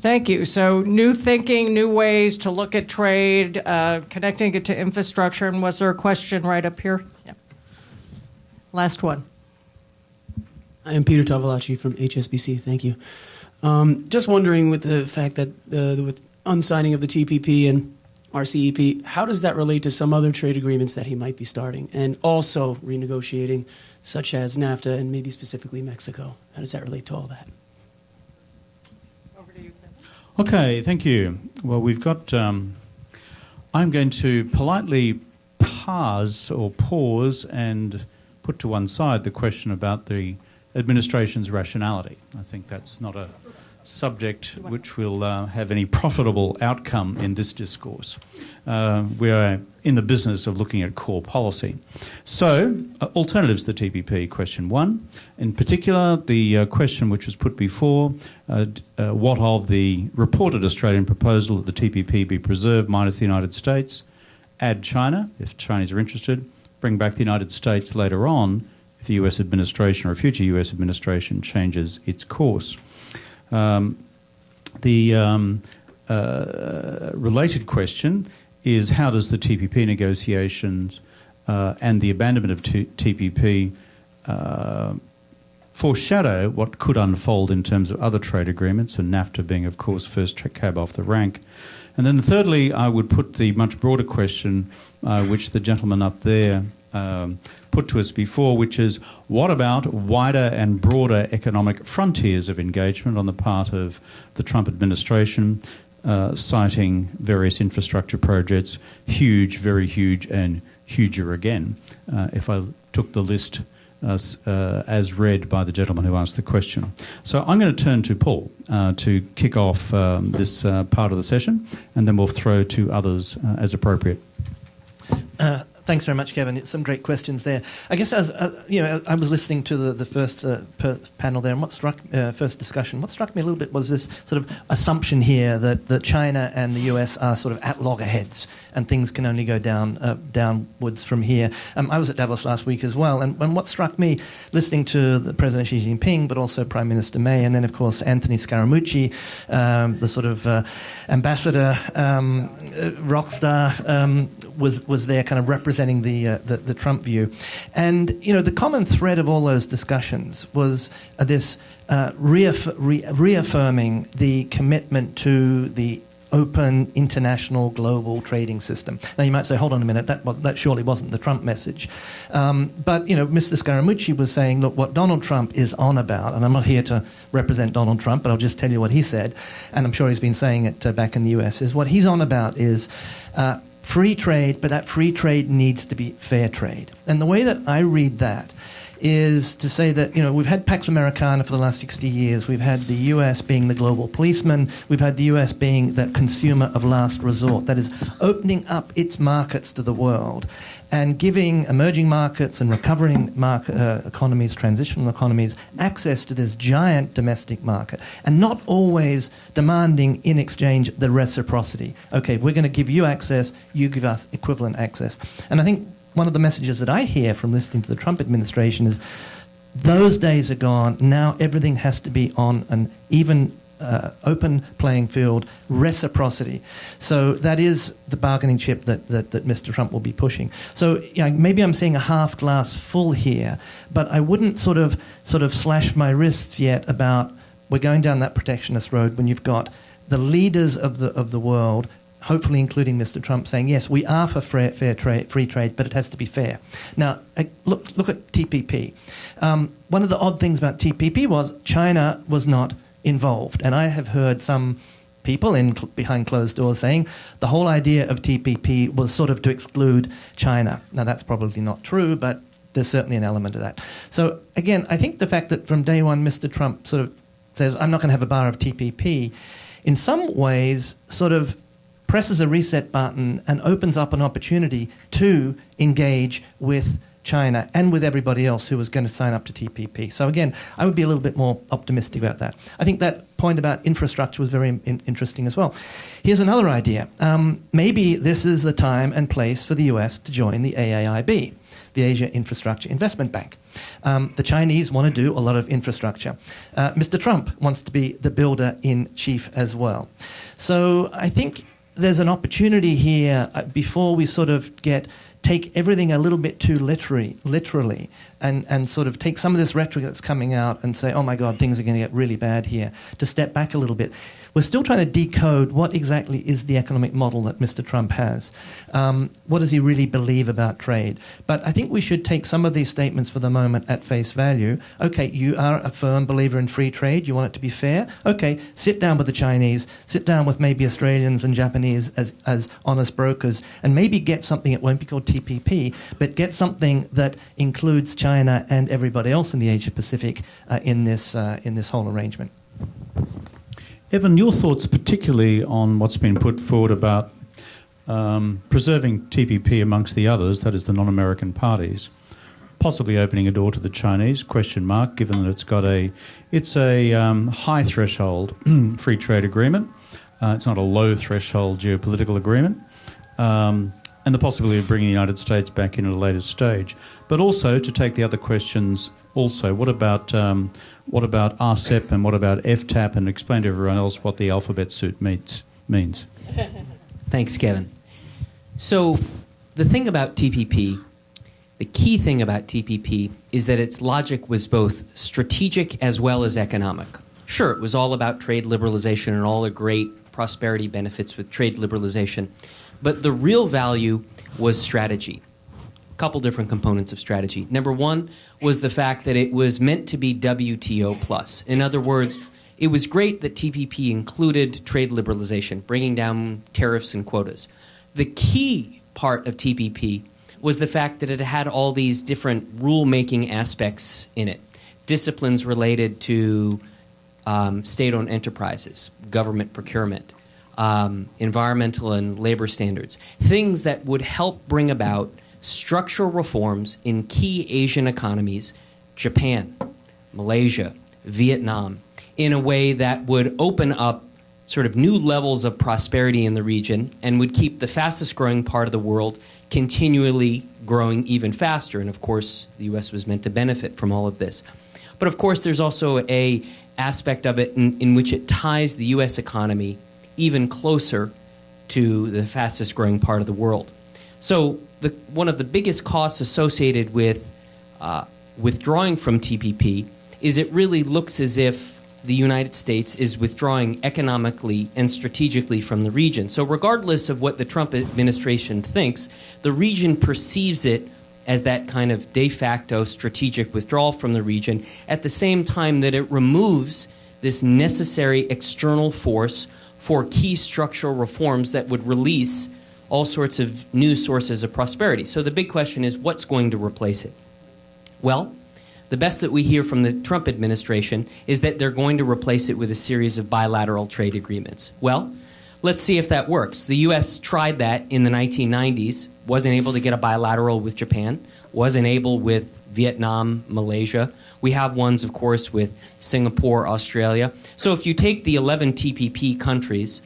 Thank you. So new thinking, new ways to look at trade, connecting it to infrastructure. And was there a question right up here? Yeah. Last one. I am Peter Tavalacci from HSBC. Thank you. Just wondering, with the fact that with unsigning of the TPP and RCEP, how does that relate to some other trade agreements that he might be starting and also renegotiating, such as NAFTA and maybe specifically Mexico? How does that relate to all that? Okay, thank you. Well, we've got... I'm going to politely pause and put to one side the question about the administration's rationality. I think that's not a subject which will have any profitable outcome in this discourse. We are in the business of looking at core policy. So, alternatives to the TPP, question one. In particular, the question which was put before, what of the reported Australian proposal that the TPP be preserved minus the United States, add China, if Chinese are interested, bring back the United States later on if the US administration or a future US administration changes its course. The related question is, how does the TPP negotiations and the abandonment of TPP foreshadow what could unfold in terms of other trade agreements, and NAFTA being, of course, first cab off the rank. And then thirdly, I would put the much broader question, which the gentleman up there put to us before, which is, what about wider and broader economic frontiers of engagement on the part of the Trump administration, citing various infrastructure projects, huge, very huge, and huger again. If I took the list as read by the gentleman who asked the question. So I'm going to turn to Paul to kick off this part of the session, and then we'll throw to others as appropriate. Thanks very much, Kevin. Some great questions there. I guess as I was listening to the first panel there, and first discussion, what struck me a little bit was this sort of assumption here that China and the US are sort of at loggerheads, and things can only go downwards from here. I was at Davos last week as well, and what struck me, listening to the President Xi Jinping, but also Prime Minister May, and then of course Anthony Scaramucci, the sort of ambassador, rock star, was there, kind of representing the Trump view. And, the common thread of all those discussions was this reaffirming the commitment to the open, international, global trading system. Now, you might say, hold on a minute, that surely wasn't the Trump message. But, Mr. Scaramucci was saying, look, what Donald Trump is on about, and I'm not here to represent Donald Trump, but I'll just tell you what he said, and I'm sure he's been saying it back in the US, is what he's on about is free trade, but that free trade needs to be fair trade. And the way that I read that is to say that, we've had Pax Americana for the last 60 years. We've had the US being the global policeman. We've had the US being the consumer of last resort. That is opening up its markets to the world and giving emerging markets and recovering economies, transitional economies, access to this giant domestic market, and not always demanding in exchange the reciprocity. Okay, we're going to give you access, you give us equivalent access. And I think one of the messages that I hear from listening to the Trump administration is those days are gone. Now everything has to be on an even open playing field, reciprocity. So that is the bargaining chip that Mr. Trump will be pushing. So maybe I'm seeing a half glass full here, but I wouldn't sort of slash my wrists yet about we're going down that protectionist road when you've got the leaders of the world, hopefully including Mr. Trump, saying, yes, we are for free trade, but it has to be fair. Now, look at TPP. One of the odd things about TPP was China was not involved. And I have heard some people behind closed doors saying the whole idea of TPP was sort of to exclude China. Now, that's probably not true, but there's certainly an element of that. So, again, I think the fact that from day one Mr. Trump sort of says, I'm not going to have a bar of TPP, in some ways sort of presses a reset button and opens up an opportunity to engage with China and with everybody else who was going to sign up to TPP. So again, I would be a little bit more optimistic about that. I think that point about infrastructure was very interesting as well. Here's another idea. Maybe this is the time and place for the US to join the AIIB, the Asia Infrastructure Investment Bank. The Chinese want to do a lot of infrastructure. Mr. Trump wants to be the builder-in-chief as well. So I think there's an opportunity here before we sort of take everything a little bit too literally and sort of take some of this rhetoric that's coming out and say, oh my God, things are going to get really bad here, to step back a little bit. We're still trying to decode what exactly is the economic model that Mr. Trump has. What does he really believe about trade? But I think we should take some of these statements for the moment at face value. Okay, you are a firm believer in free trade. You want it to be fair. Okay, sit down with the Chinese, sit down with maybe Australians and Japanese as honest brokers, and maybe get something that won't be called TPP, but get something that includes China and everybody else in the Asia Pacific in this whole arrangement. Evan, your thoughts particularly on what's been put forward about preserving TPP amongst the others, that is the non-American parties, possibly opening a door to the Chinese, question mark, given that it's a high threshold free trade agreement. It's not a low threshold geopolitical agreement. And the possibility of bringing the United States back in at a later stage. But also, to take the other questions also, what about RCEP and what about FTAP, and explain to everyone else what the alphabet soup means. Thanks, Kevin. So the thing about TPP, the key thing about TPP is that its logic was both strategic as well as economic. Sure, it was all about trade liberalization and all the great prosperity benefits with trade liberalization, but the real value was strategy. A couple different components of strategy. Number one was the fact that it was meant to be WTO plus. In other words, it was great that TPP included trade liberalization, bringing down tariffs and quotas. The key part of TPP was the fact that it had all these different rule-making aspects in it. Disciplines related to state-owned enterprises, government procurement, environmental and labor standards, things that would help bring about structural reforms in key Asian economies, Japan, Malaysia, Vietnam, in a way that would open up sort of new levels of prosperity in the region and would keep the fastest growing part of the world continually growing even faster. And of course, the U.S. was meant to benefit from all of this. But of course, there's also a aspect of it in which it ties the U.S. economy even closer to the fastest growing part of the world. So one of the biggest costs associated with withdrawing from TPP is it really looks as if the United States is withdrawing economically and strategically from the region. So regardless of what the Trump administration thinks, the region perceives it as that kind of de facto strategic withdrawal from the region at the same time that it removes this necessary external force for key structural reforms that would release all sorts of new sources of prosperity. So the big question is, what's going to replace it? Well, the best that we hear from the Trump administration is that they're going to replace it with a series of bilateral trade agreements. Well, let's see if that works. The U.S. tried that in the 1990s, wasn't able to get a bilateral with Japan, wasn't able with Vietnam, Malaysia. We have ones, of course, with Singapore, Australia. So if you take the 11 TPP countries,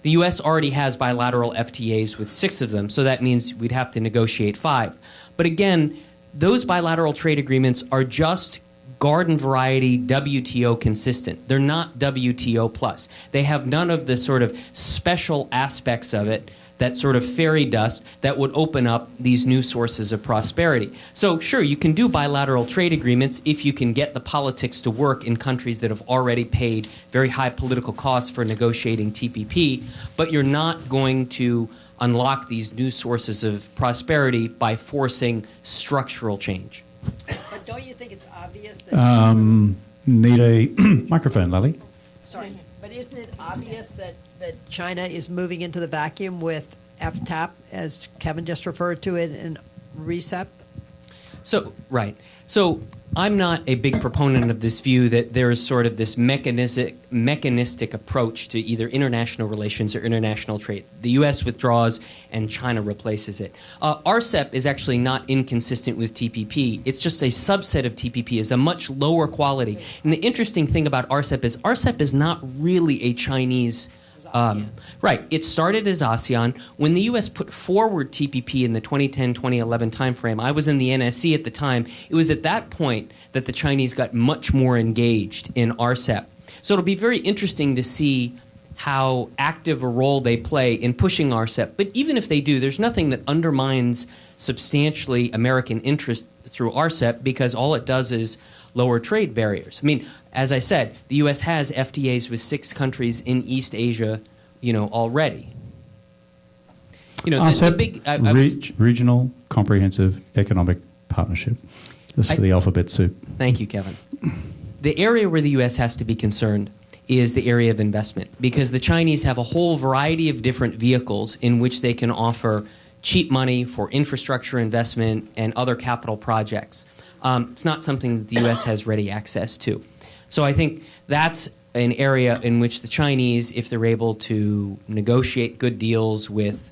the U.S. already has bilateral FTAs with 6 of them, so that means we'd have to negotiate 5. But again, those bilateral trade agreements are just garden variety WTO consistent. They're not WTO plus. They have none of the sort of special aspects of it, that sort of fairy dust that would open up these new sources of prosperity. So sure, you can do bilateral trade agreements if you can get the politics to work in countries that have already paid very high political costs for negotiating TPP, but you're not going to unlock these new sources of prosperity by forcing structural change. But don't you think it's obvious that... Need a microphone, Lally. Sorry, but isn't it obvious that China is moving into the vacuum with FTAP, as Kevin just referred to it, and RCEP? So, right. So I'm not a big proponent of this view that there is sort of this mechanistic approach to either international relations or international trade. The U.S. withdraws and China replaces it. RCEP is actually not inconsistent with TPP. It's just a subset of TPP. It's a much lower quality. And the interesting thing about RCEP is not really a Chinese... right. It started as ASEAN. When the U.S. put forward TPP in the 2010-2011 timeframe, I was in the NSC at the time. It was at that point that the Chinese got much more engaged in RCEP. So it'll be very interesting to see how active a role they play in pushing RCEP. But even if they do, there's nothing that undermines substantially American interest through RCEP, because all it does is lower trade barriers. I mean, as I said, the U.S. has FTAs with 6 countries in East Asia, already. RCEP, The big Regional Comprehensive Economic Partnership. This is for the alphabet soup. Thank you, Kevin. The area where the U.S. has to be concerned is the area of investment, because the Chinese have a whole variety of different vehicles in which they can offer cheap money for infrastructure investment and other capital projects. It's not something that the U.S. has ready access to. So I think that's an area in which the Chinese, if they're able to negotiate good deals with,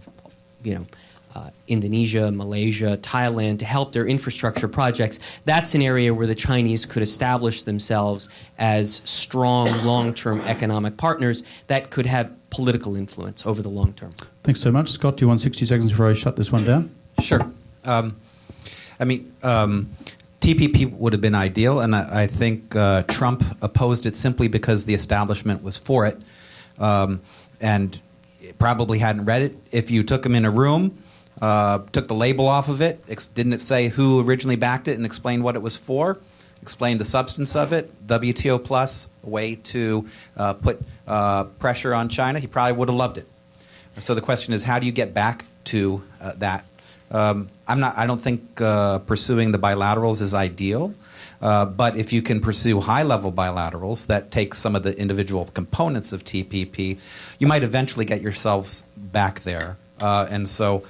Indonesia, Malaysia, Thailand, to help their infrastructure projects, that's an area where the Chinese could establish themselves as strong, long-term economic partners that could have political influence over the long term. Thanks so much. Scott, do you want 60 seconds before I shut this one down? Sure. TPP would have been ideal, and I think Trump opposed it simply because the establishment was for it, and probably hadn't read it. If you took him in a room, took the label off of it, didn't it say who originally backed it and explained what it was for, explained the substance of it, WTO plus, a way to put pressure on China, he probably would have loved it. So the question is, how do you get back to that? I don't think pursuing the bilaterals is ideal, but if you can pursue high-level bilaterals that take some of the individual components of TPP, you might eventually get yourselves back there. And so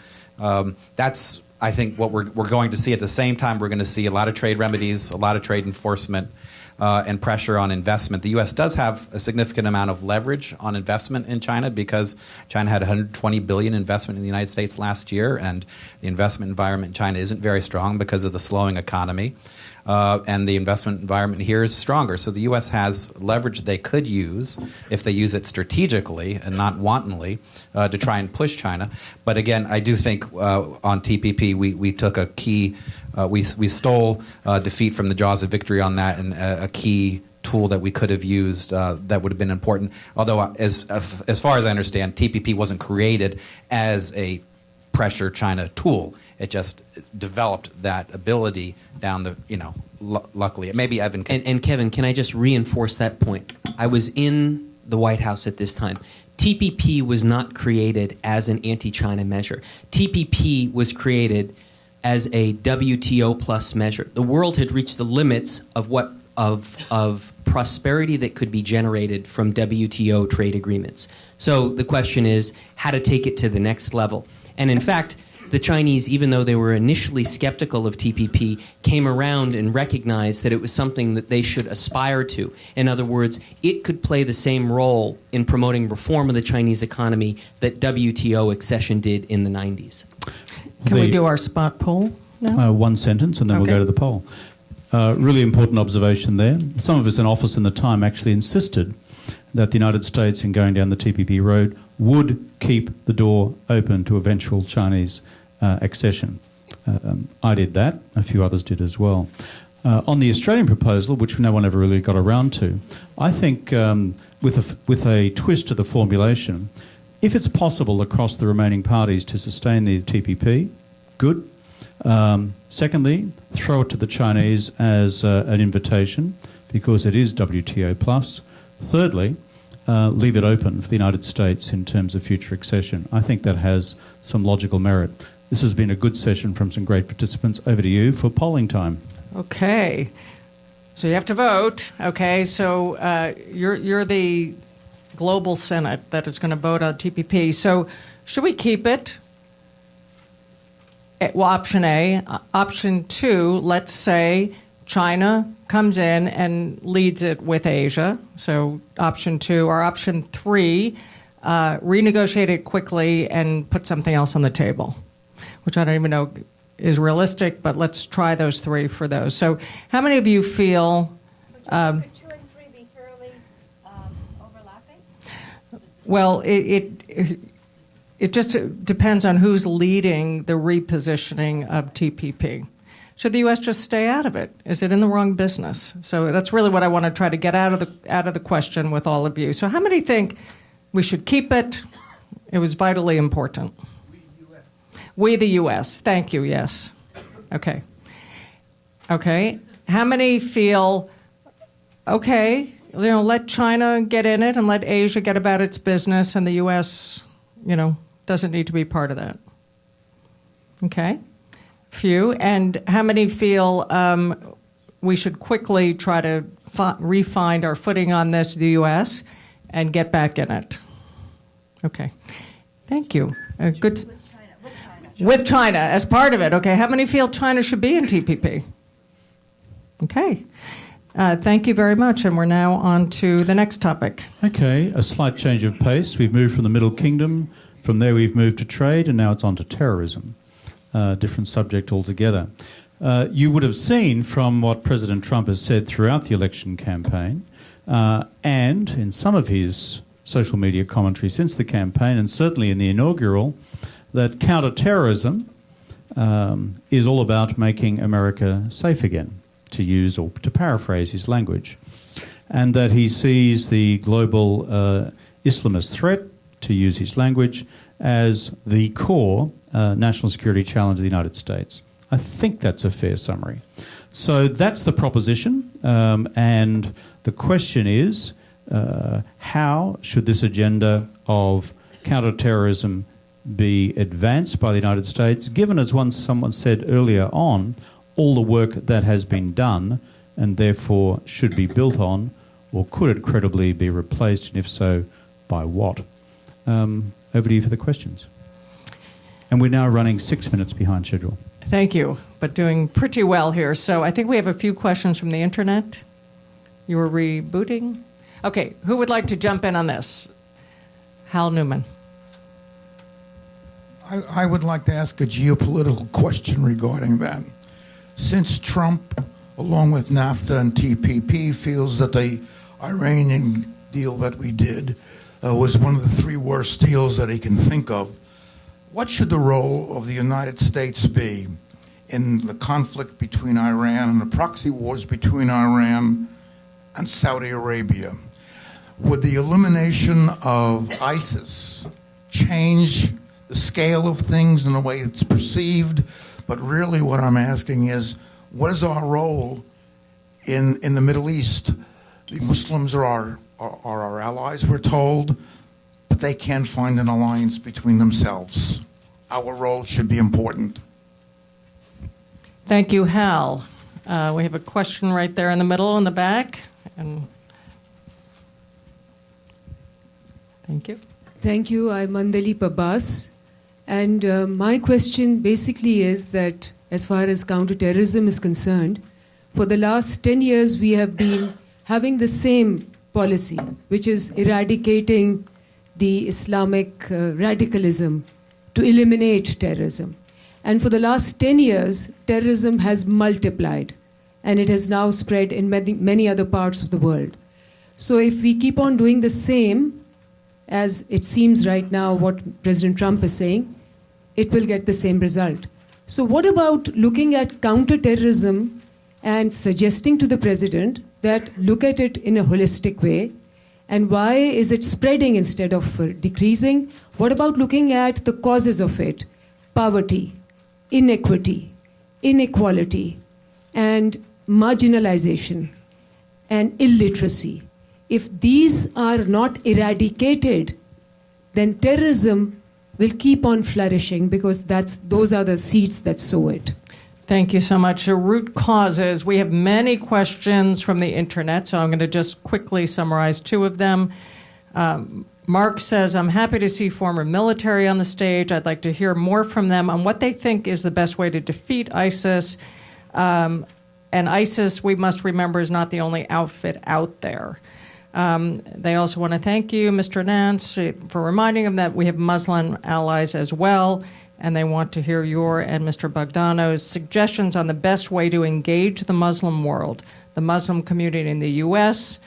that's I think what we're going to see at the same time, we're going to see a lot of trade remedies, a lot of trade enforcement, and pressure on investment. The U.S. does have a significant amount of leverage on investment in China because China had $120 billion investment in the United States last year, and the investment environment in China isn't very strong because of the slowing economy. And the investment environment here is stronger. So the U.S. has leverage they could use if they use it strategically and not wantonly to try and push China. But again, I do think on TPP we took a key, we stole defeat from the jaws of victory on that, and a key tool that we could have used that would have been important. Although as far as I understand, TPP wasn't created as a pressure China tool. It just developed that ability down the, luckily. Maybe Evan can. And Kevin, can I just reinforce that point? I was in the White House at this time. TPP was not created as an anti-China measure. TPP was created as a WTO plus measure. The world had reached the limits of of prosperity that could be generated from WTO trade agreements. So the question is how to take it to the next level. And in fact, the Chinese, even though they were initially skeptical of TPP, came around and recognized that it was something that they should aspire to. In other words, it could play the same role in promoting reform of the Chinese economy that WTO accession did in the 90s. Can we do our spot poll now? One sentence, and then we'll go to the poll. Really important observation there. Some of us in office in the time actually insisted that the United States, in going down the TPP road, would keep the door open to eventual Chinese accession. I did that. A few others did as well. On the Australian proposal, which no one ever really got around to, I think with a twist to the formulation, if it's possible across the remaining parties to sustain the TPP, good. Secondly, throw it to the Chinese as an invitation because it is WTO plus. Thirdly, leave it open for the United States in terms of future accession. I think that has some logical merit. This has been a good session from some great participants. Over to you for polling time. Okay. So you have to vote. Okay, so you're the global Senate that is going to vote on TPP. So should we keep it? Well, option A. Option 2, let's say China comes in and leads it with Asia. So option 2. Or option 3, renegotiate it quickly and put something else on the table, which I don't even know is realistic, but let's try those 3 for those. So how many of you feel... Could 2 and 3 be fairly overlapping? Well, it just depends on who's leading the repositioning of TPP. Should the U.S. just stay out of it? Is it in the wrong business? So that's really what I want to try to get out of the question with all of you. So how many think we should keep it? It was vitally important. We the U.S. Thank you. Yes. Okay. Okay. How many feel okay? Let China get in it and let Asia get about its business, and the U.S. Doesn't need to be part of that. Okay. Few. And how many feel we should quickly try to re-find our footing on this, the U.S., and get back in it? Okay. Thank you. Good. With China as part of it. Okay. How many feel China should be in TPP? Okay. Thank you very much. And we're now on to the next topic. Okay. A slight change of pace. We've moved from the Middle Kingdom. From there, we've moved to trade, and now it's on to terrorism. Different subject altogether. You would have seen from what President Trump has said throughout the election campaign and in some of his social media commentary since the campaign, and certainly in the inaugural, that counter-terrorism is all about making America safe again, to use or to paraphrase his language, and that he sees the global Islamist threat, to use his language, as the core national security challenge of the United States. I think that's a fair summary. So that's the proposition, and the question is, how should this agenda of counterterrorism be advanced by the United States, given, as someone said earlier on, all the work that has been done and therefore should be built on, or could it credibly be replaced, and if so, by what? Over to you for the questions. And we're now running 6 minutes behind schedule. Thank you, but doing pretty well here. So I think we have a few questions from the internet. You were rebooting? Okay, who would like to jump in on this? Hal Newman. I would like to ask a geopolitical question regarding that. Since Trump, along with NAFTA and TPP, feels that the Iranian deal that we did was one of the three worst deals that he can think of, what should the role of the United States be in the conflict between Iran and the proxy wars between Iran and Saudi Arabia? Would the elimination of ISIS change the scale of things in the way it's perceived? But really what I'm asking is, what is our role in the Middle East? The Muslims are our allies, we're told, but they can't find an alliance between themselves. Our role should be important. Thank you, Hal. We have a question right there in the middle, in the back. And thank you. Thank you. I'm Mandalip Abbas. And my question basically is that as far as counterterrorism is concerned, for the last 10 years we have been having the same policy, which is eradicating the Islamic radicalism to eliminate terrorism. And for the last 10 years, terrorism has multiplied, and it has now spread in many other parts of the world. So if we keep on doing the same, as it seems right now what President Trump is saying, it will get the same result. So what about looking at counterterrorism and suggesting to the president that look at it in a holistic way, and why is it spreading instead of decreasing? What about looking at the causes of it? Poverty, inequity, inequality, and marginalization, and illiteracy. If these are not eradicated, then terrorism will keep on flourishing, because those are the seeds that sow it. Thank you so much. Root causes. We have many questions from the internet, so I'm going to just quickly summarize two of them. Mark says, I'm happy to see former military on the stage. I'd like to hear more from them on what they think is the best way to defeat ISIS. And ISIS, we must remember, is not the only outfit out there. They also want to thank you, Mr. Nance, for reminding them that we have Muslim allies as well. And they want to hear your and Mr. Bogdano's suggestions on the best way to engage the Muslim world, the Muslim community in the U.S.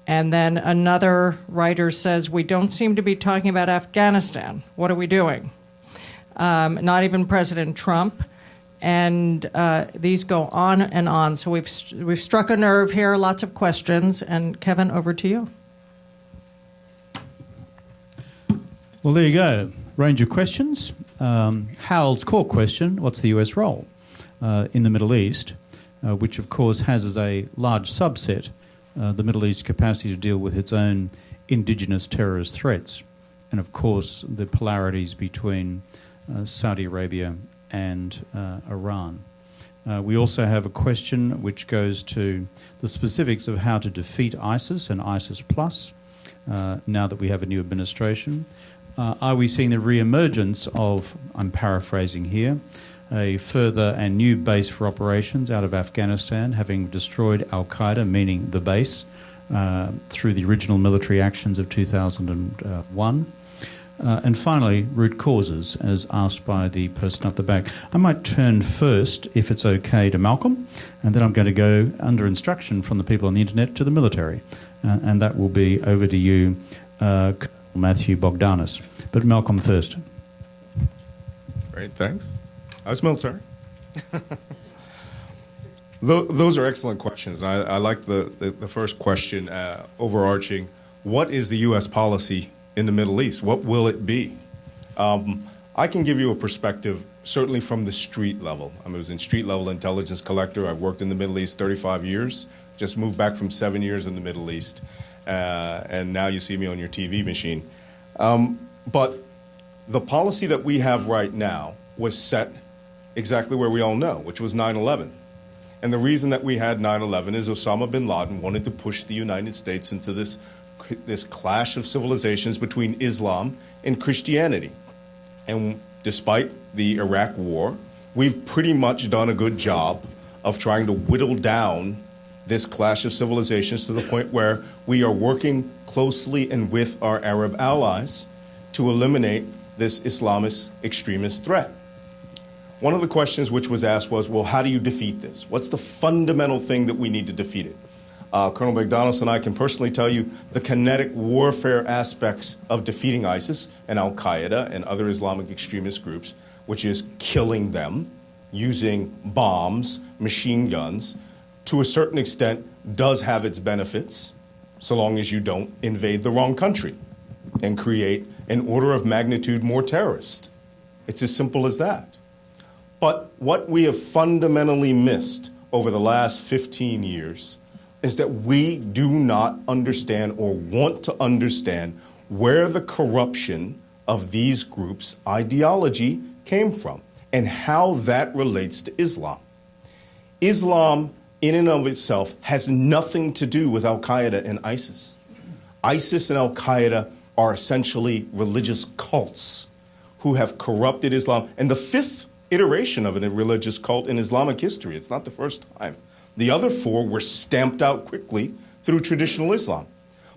And then another writer says, we don't seem to be talking about Afghanistan. What are we doing? Not even President Trump. And these go on and on. So we've struck a nerve here, lots of questions. And Kevin, over to you. Well, there you go. Range of questions. Hal's core question, what's the US role in the Middle East, which of course has as a large subset the Middle East's capacity to deal with its own indigenous terrorist threats, and of course the polarities between Saudi Arabia and Iran. We also have a question which goes to the specifics of how to defeat ISIS and ISIS plus now that we have a new administration. Are we seeing the re-emergence of, I'm paraphrasing here, a further and new base for operations out of Afghanistan, having destroyed al-Qaeda, meaning the base, through the original military actions of 2001? And finally, root causes, as asked by the person up the back. I might turn first, if it's okay, to Malcolm, and then I'm going to go, under instruction from the people on the internet, to the military. And that will be over to you, Matthew Bogdanos. But Malcolm first. Great, thanks. How's military? Those are excellent questions. I like the first question, overarching. What is the U.S. policy in the Middle East? What will it be? I can give you a perspective, certainly from the street level. I was in street level intelligence collector. I've worked in the Middle East 35 years, just moved back from 7 years in the Middle East. And now you see me on your TV machine. But the policy that we have right now was set exactly where we all know, which was 9/11. And the reason that we had 9/11 is Osama bin Laden wanted to push the United States into this clash of civilizations between Islam and Christianity. And despite the Iraq War, we've pretty much done a good job of trying to whittle down this clash of civilizations to the point where we are working closely and with our Arab allies to eliminate this Islamist extremist threat. One of the questions which was asked was, well, how do you defeat this? What's the fundamental thing that we need to defeat it? Colonel McDonald and I can personally tell you the kinetic warfare aspects of defeating ISIS and Al-Qaeda and other Islamic extremist groups, which is killing them using bombs, machine guns, to a certain extent does have its benefits, so long as you don't invade the wrong country and create an order of magnitude more terrorist. It's as simple as that. But what we have fundamentally missed over the last 15 years is that we do not understand or want to understand where the corruption of these groups' ideology came from and how that relates to Islam. Islam, in and of itself, has nothing to do with Al-Qaeda and ISIS. ISIS and Al-Qaeda are essentially religious cults who have corrupted Islam. And the fifth iteration of a religious cult in Islamic history. It's not the first time. The other four were stamped out quickly through traditional Islam.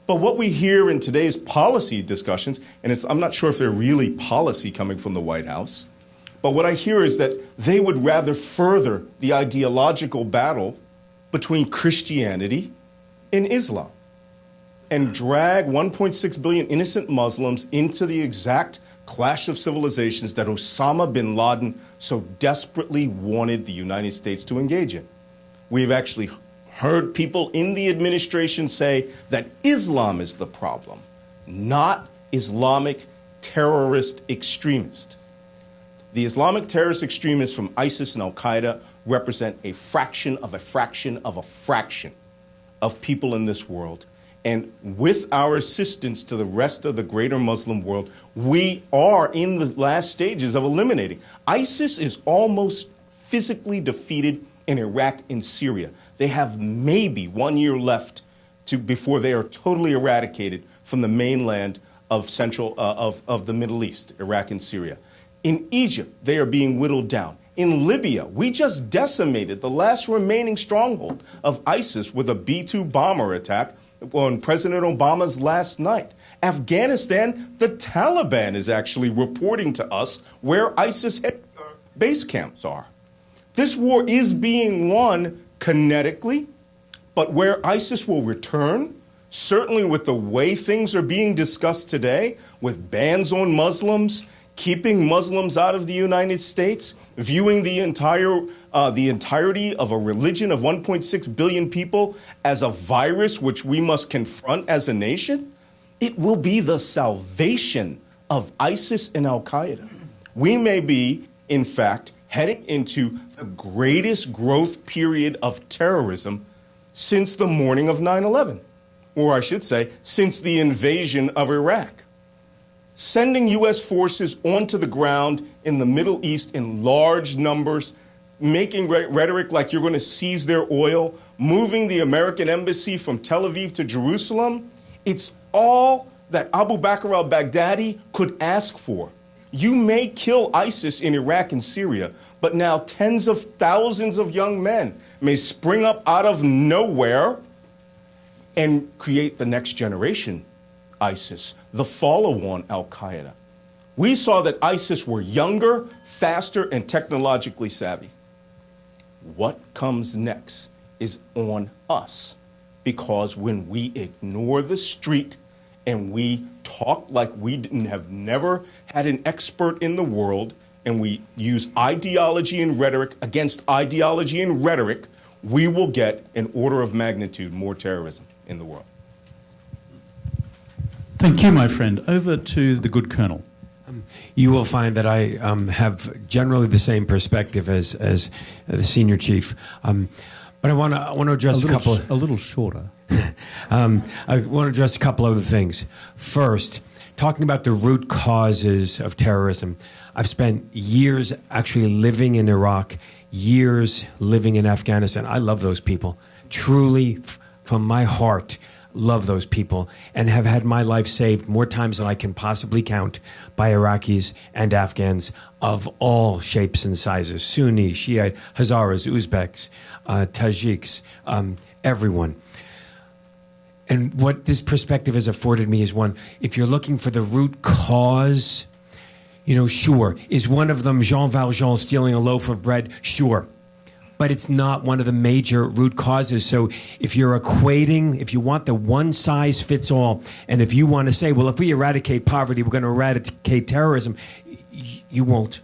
But what we hear in today's policy discussions, and I'm not sure if they're really policy coming from the White House, but what I hear is that they would rather further the ideological battle between Christianity and Islam and drag 1.6 billion innocent Muslims into the exact clash of civilizations that Osama bin Laden so desperately wanted the United States to engage in. We've actually heard people in the administration say that Islam is the problem, not Islamic terrorist extremists. The Islamic terrorist extremists from ISIS and Al-Qaeda represent a fraction of a fraction of a fraction of people in this world. And with our assistance to the rest of the greater Muslim world, we are in the last stages of eliminating. ISIS is almost physically defeated in Iraq and Syria. They have maybe 1 year left before they are totally eradicated from the mainland of the Middle East, Iraq and Syria. In Egypt, they are being whittled down. In Libya, we just decimated the last remaining stronghold of ISIS with a B-2 bomber attack on President Obama's last night. Afghanistan, the Taliban is actually reporting to us where ISIS base camps are. This war is being won kinetically, but where ISIS will return, certainly with the way things are being discussed today, with bans on Muslims, keeping Muslims out of the United States, viewing the entirety of a religion of 1.6 billion people as a virus which we must confront as a nation, it will be the salvation of ISIS and Al-Qaeda. We may be, in fact, heading into the greatest growth period of terrorism since the morning of 9/11, or I should say, since the invasion of Iraq. Sending U.S. forces onto the ground in the Middle East in large numbers, making rhetoric like you're going to seize their oil, moving the American embassy from Tel Aviv to Jerusalem, it's all that Abu Bakr al-Baghdadi could ask for. You may kill ISIS in Iraq and Syria, but now tens of thousands of young men may spring up out of nowhere and create the next generation ISIS, the follow-on Al-Qaeda. We saw that ISIS were younger, faster, and technologically savvy. What comes next is on us, because when we ignore the street and we talk like we have never had an expert in the world, and we use ideology and rhetoric against ideology and rhetoric, we will get an order of magnitude more terrorism in the world. Thank you, my friend. Over to the good Colonel. You will find that I have generally the same perspective as the senior chief. But I want to address a couple. A little shorter. I want to address a couple other things. First, talking about the root causes of terrorism. I've spent years actually living in Iraq, years living in Afghanistan. I love those people. Truly, from my heart, love those people and have had my life saved more times than I can possibly count by Iraqis and Afghans of all shapes and sizes, Sunni, Shiite, Hazaras, Uzbeks, Tajiks, everyone. And what this perspective has afforded me is one, if you're looking for the root cause, sure. Is one of them Jean Valjean stealing a loaf of bread? Sure. But it's not one of the major root causes. So if you're equating, if you want the one size fits all, and if you want to say, well, if we eradicate poverty, we're going to eradicate terrorism, you won't.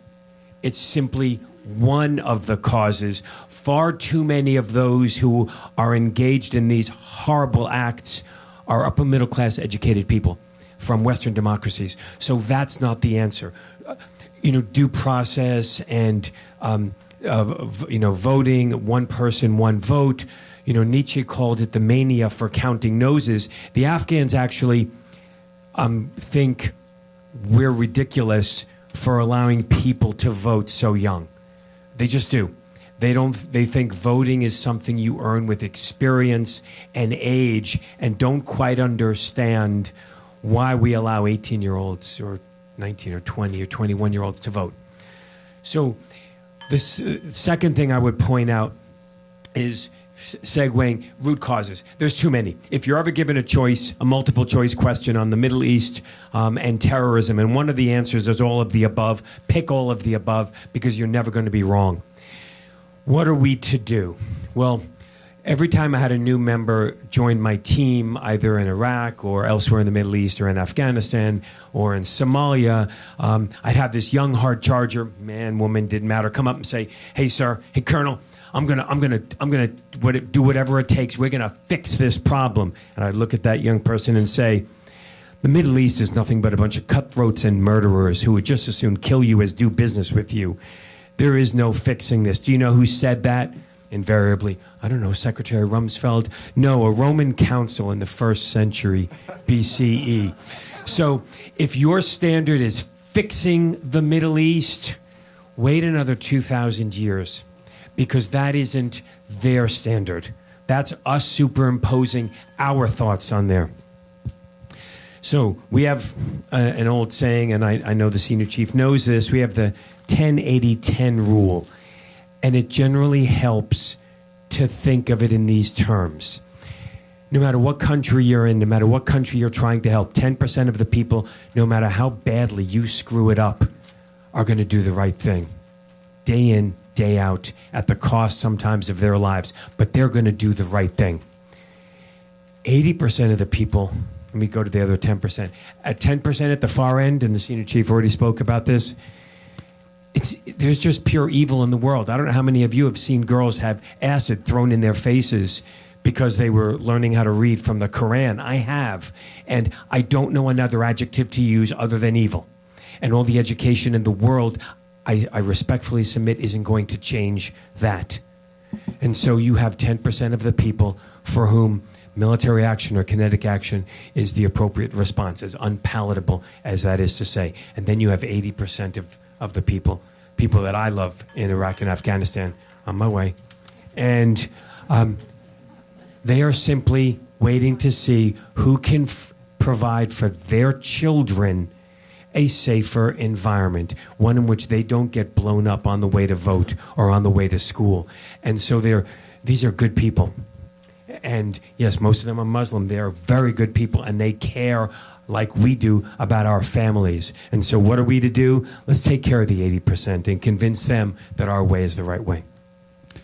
It's simply one of the causes. Far too many of those who are engaged in these horrible acts are upper middle class educated people from Western democracies. So that's not the answer. Due process and voting, one person, one vote. Nietzsche called it the mania for counting noses. The Afghans actually think we're ridiculous for allowing people to vote so young. They just do. They think voting is something you earn with experience and age, and don't quite understand why we allow 18-year-olds or 19 or 20 or 21-year-olds to vote. So this second thing I would point out is segueing root causes. There's too many. If you're ever given a multiple choice question on the Middle East and terrorism, and one of the answers is all of the above, pick all of the above because you're never going to be wrong. What are we to do? Well, every time I had a new member join my team, either in Iraq or elsewhere in the Middle East or in Afghanistan or in Somalia, I'd have this young hard charger, man, woman, didn't matter, come up and say, "Hey, sir, hey, Colonel, I'm gonna do whatever it takes. We're gonna fix this problem." And I'd look at that young person and say, "The Middle East is nothing but a bunch of cutthroats and murderers who would just as soon kill you as do business with you. There is no fixing this." Do you know who said that? Invariably, I don't know, Secretary Rumsfeld? No, a Roman consul in the 1st century BCE. So if your standard is fixing the Middle East, wait another 2,000 years, because that isn't their standard. That's us superimposing our thoughts on there. So we have an old saying, and I know the senior chief knows this, we have the 10-80-10 rule. And it generally helps to think of it in these terms. No matter what country you're in, no matter what country you're trying to help, 10% of the people, no matter how badly you screw it up, are going to do the right thing. Day in, day out, at the cost sometimes of their lives, but they're going to do the right thing. 80% of the people, let me go to the other 10%. At 10% at the far end, and the senior chief already spoke about this, there's just pure evil in the world. I don't know how many of you have seen girls have acid thrown in their faces because they were learning how to read from the Quran. I have. And I don't know another adjective to use other than evil. And all the education in the world, I respectfully submit, isn't going to change that. And so you have 10% of the people for whom military action or kinetic action is the appropriate response, as unpalatable as that is to say. And then you have 80% of the people that I love in Iraq and Afghanistan on my way. And they are simply waiting to see who can provide for their children a safer environment, one in which they don't get blown up on the way to vote or on the way to school. And so these are good people. And yes, most of them are Muslim. They are very good people, and they care like we do about our families. And so what are we to do? Let's take care of the 80% and convince them that our way is the right way.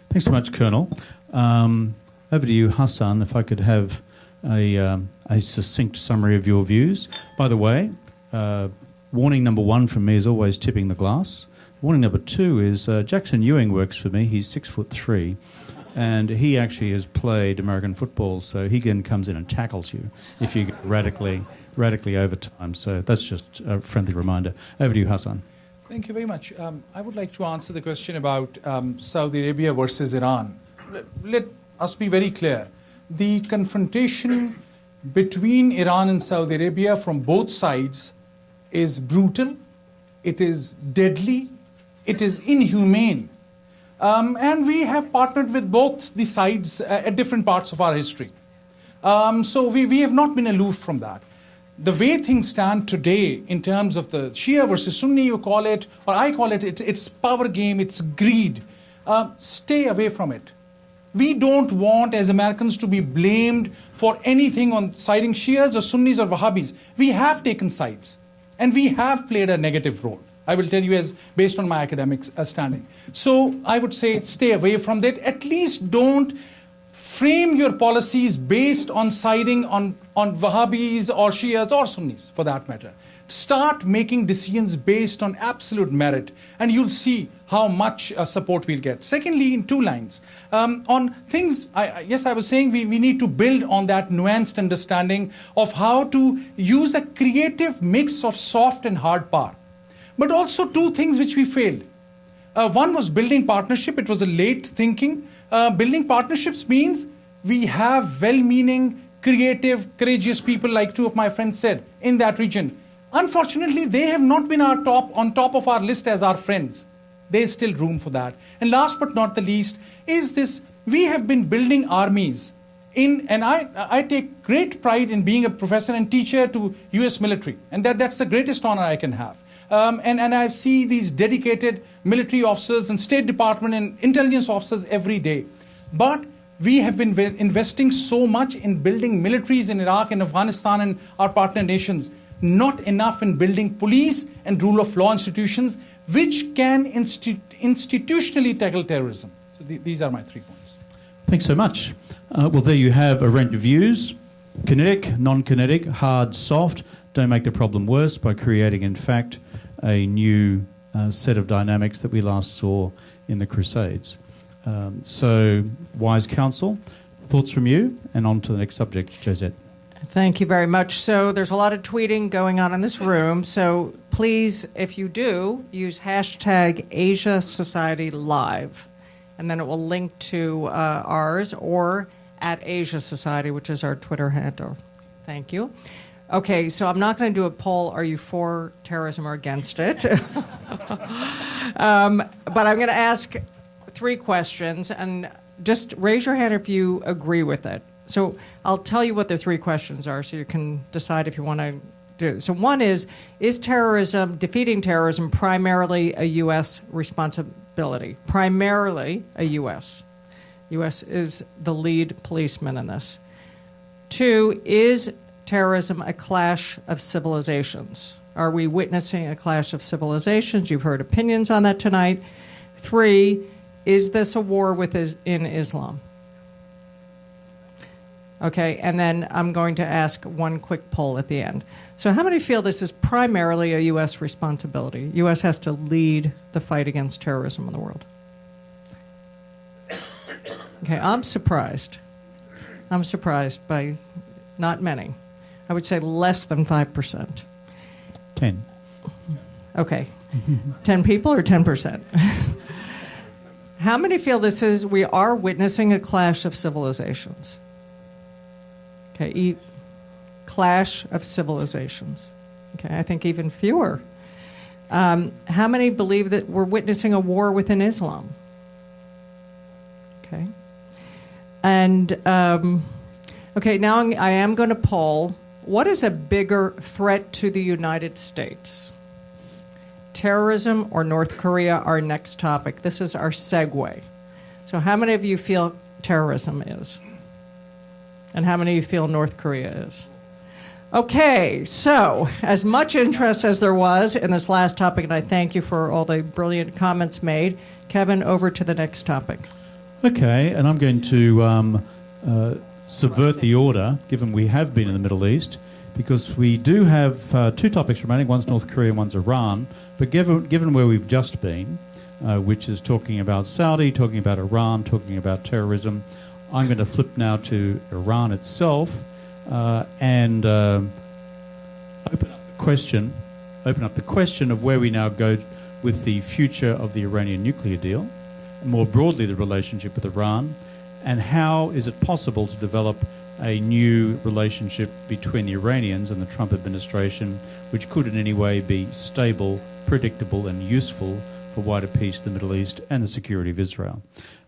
Thanks so much, Colonel. Over to you, Hassan, if I could have a succinct summary of your views. By the way, warning number 1 from me is always tipping the glass. Warning number 2 is Jackson Ewing works for me. He's 6'3", and he actually has played American football, so he again comes in and tackles you if you get radically over time. So that's just a friendly reminder. Over to you, Hassan. Thank you very much. I would like to answer the question about Saudi Arabia versus Iran. Let us be very clear. The confrontation between Iran and Saudi Arabia from both sides is brutal, it is deadly, it is inhumane. And we have partnered with both the sides at different parts of our history. So we have not been aloof from that. The way things stand today in terms of the Shia versus Sunni, you call it, or I call it, it's power game, it's greed. Stay away from it. We don't want, as Americans, to be blamed for anything on siding Shias or Sunnis or Wahhabis. We have taken sides, and we have played a negative role. I will tell you as based on my academic standing. So I would say stay away from that. At least don't frame your policies based on siding on Wahhabis or Shias or Sunnis, for that matter. Start making decisions based on absolute merit, and you'll see how much support we'll get. Secondly, in two lines, on things, I was saying we need to build on that nuanced understanding of how to use a creative mix of soft and hard power. But also two things which we failed. One was building partnership. It was a late thinking. Building partnerships means we have well-meaning, creative, courageous people, like two of my friends said, in that region. Unfortunately, they have not been on top of our list as our friends. There's still room for that. And last but not the least is this, we have been building armies. And I take great pride in being a professor and teacher to US military. And that's the greatest honor I can have. And I see these dedicated military officers and State Department and intelligence officers every day. But we have been investing so much in building militaries in Iraq and Afghanistan and our partner nations, not enough in building police and rule of law institutions which can institutionally tackle terrorism. So these are my 3 points. Thanks so much. Well, there you have a range of views. Kinetic, non-kinetic, hard, soft. Don't make the problem worse by creating, in fact, a new set of dynamics that we last saw in the Crusades. So, wise counsel, thoughts from you, and on to the next subject, Josette. Thank you very much. So there's a lot of tweeting going on in this room. So please, if you do, use hashtag Asia Society Live. And then it will link to ours or at Asia Society, which is our Twitter handle. Thank you. Okay, so I'm not going to do a poll, are you for terrorism or against it? But I'm going to ask 3 questions, and just raise your hand if you agree with it. So I'll tell you what the 3 questions are so you can decide if you want to do it. So one is terrorism, defeating terrorism, primarily a U.S. responsibility? Primarily a U.S. U.S. is the lead policeman in this. 2, is terrorism a clash of civilizations? Are we witnessing a clash of civilizations? You've heard opinions on that tonight. 3, is this a war in Islam? Okay, and then I'm going to ask one quick poll at the end. So how many feel this is primarily a U.S. responsibility? U.S. has to lead the fight against terrorism in the world. Okay, I'm surprised. I'm surprised by not many. I would say less than 5%. 10. Okay. 10 people or 10%? How many feel we are witnessing a clash of civilizations? Okay, clash of civilizations. Okay, I think even fewer. How many believe that we're witnessing a war within Islam? Okay. And, okay, now I am going to poll, what is a bigger threat to the United States? Terrorism or North Korea, our next topic. This is our segue. So how many of you feel terrorism is? And how many of you feel North Korea is? Okay, so as much interest as there was in this last topic, and I thank you for all the brilliant comments made, Kevin, over to the next topic. Okay, and I'm going to subvert the order, given we have been in the Middle East, because we do have 2 topics remaining. One's North Korea, one's Iran. But given where we've just been, which is talking about Saudi, talking about Iran, talking about terrorism, I'm going to flip now to Iran itself and open up the question of where we now go with the future of the Iranian nuclear deal, and more broadly the relationship with Iran, and how is it possible to develop a new relationship between the Iranians and the Trump administration, which could in any way be stable, predictable, and useful for wider peace in the Middle East and the security of Israel.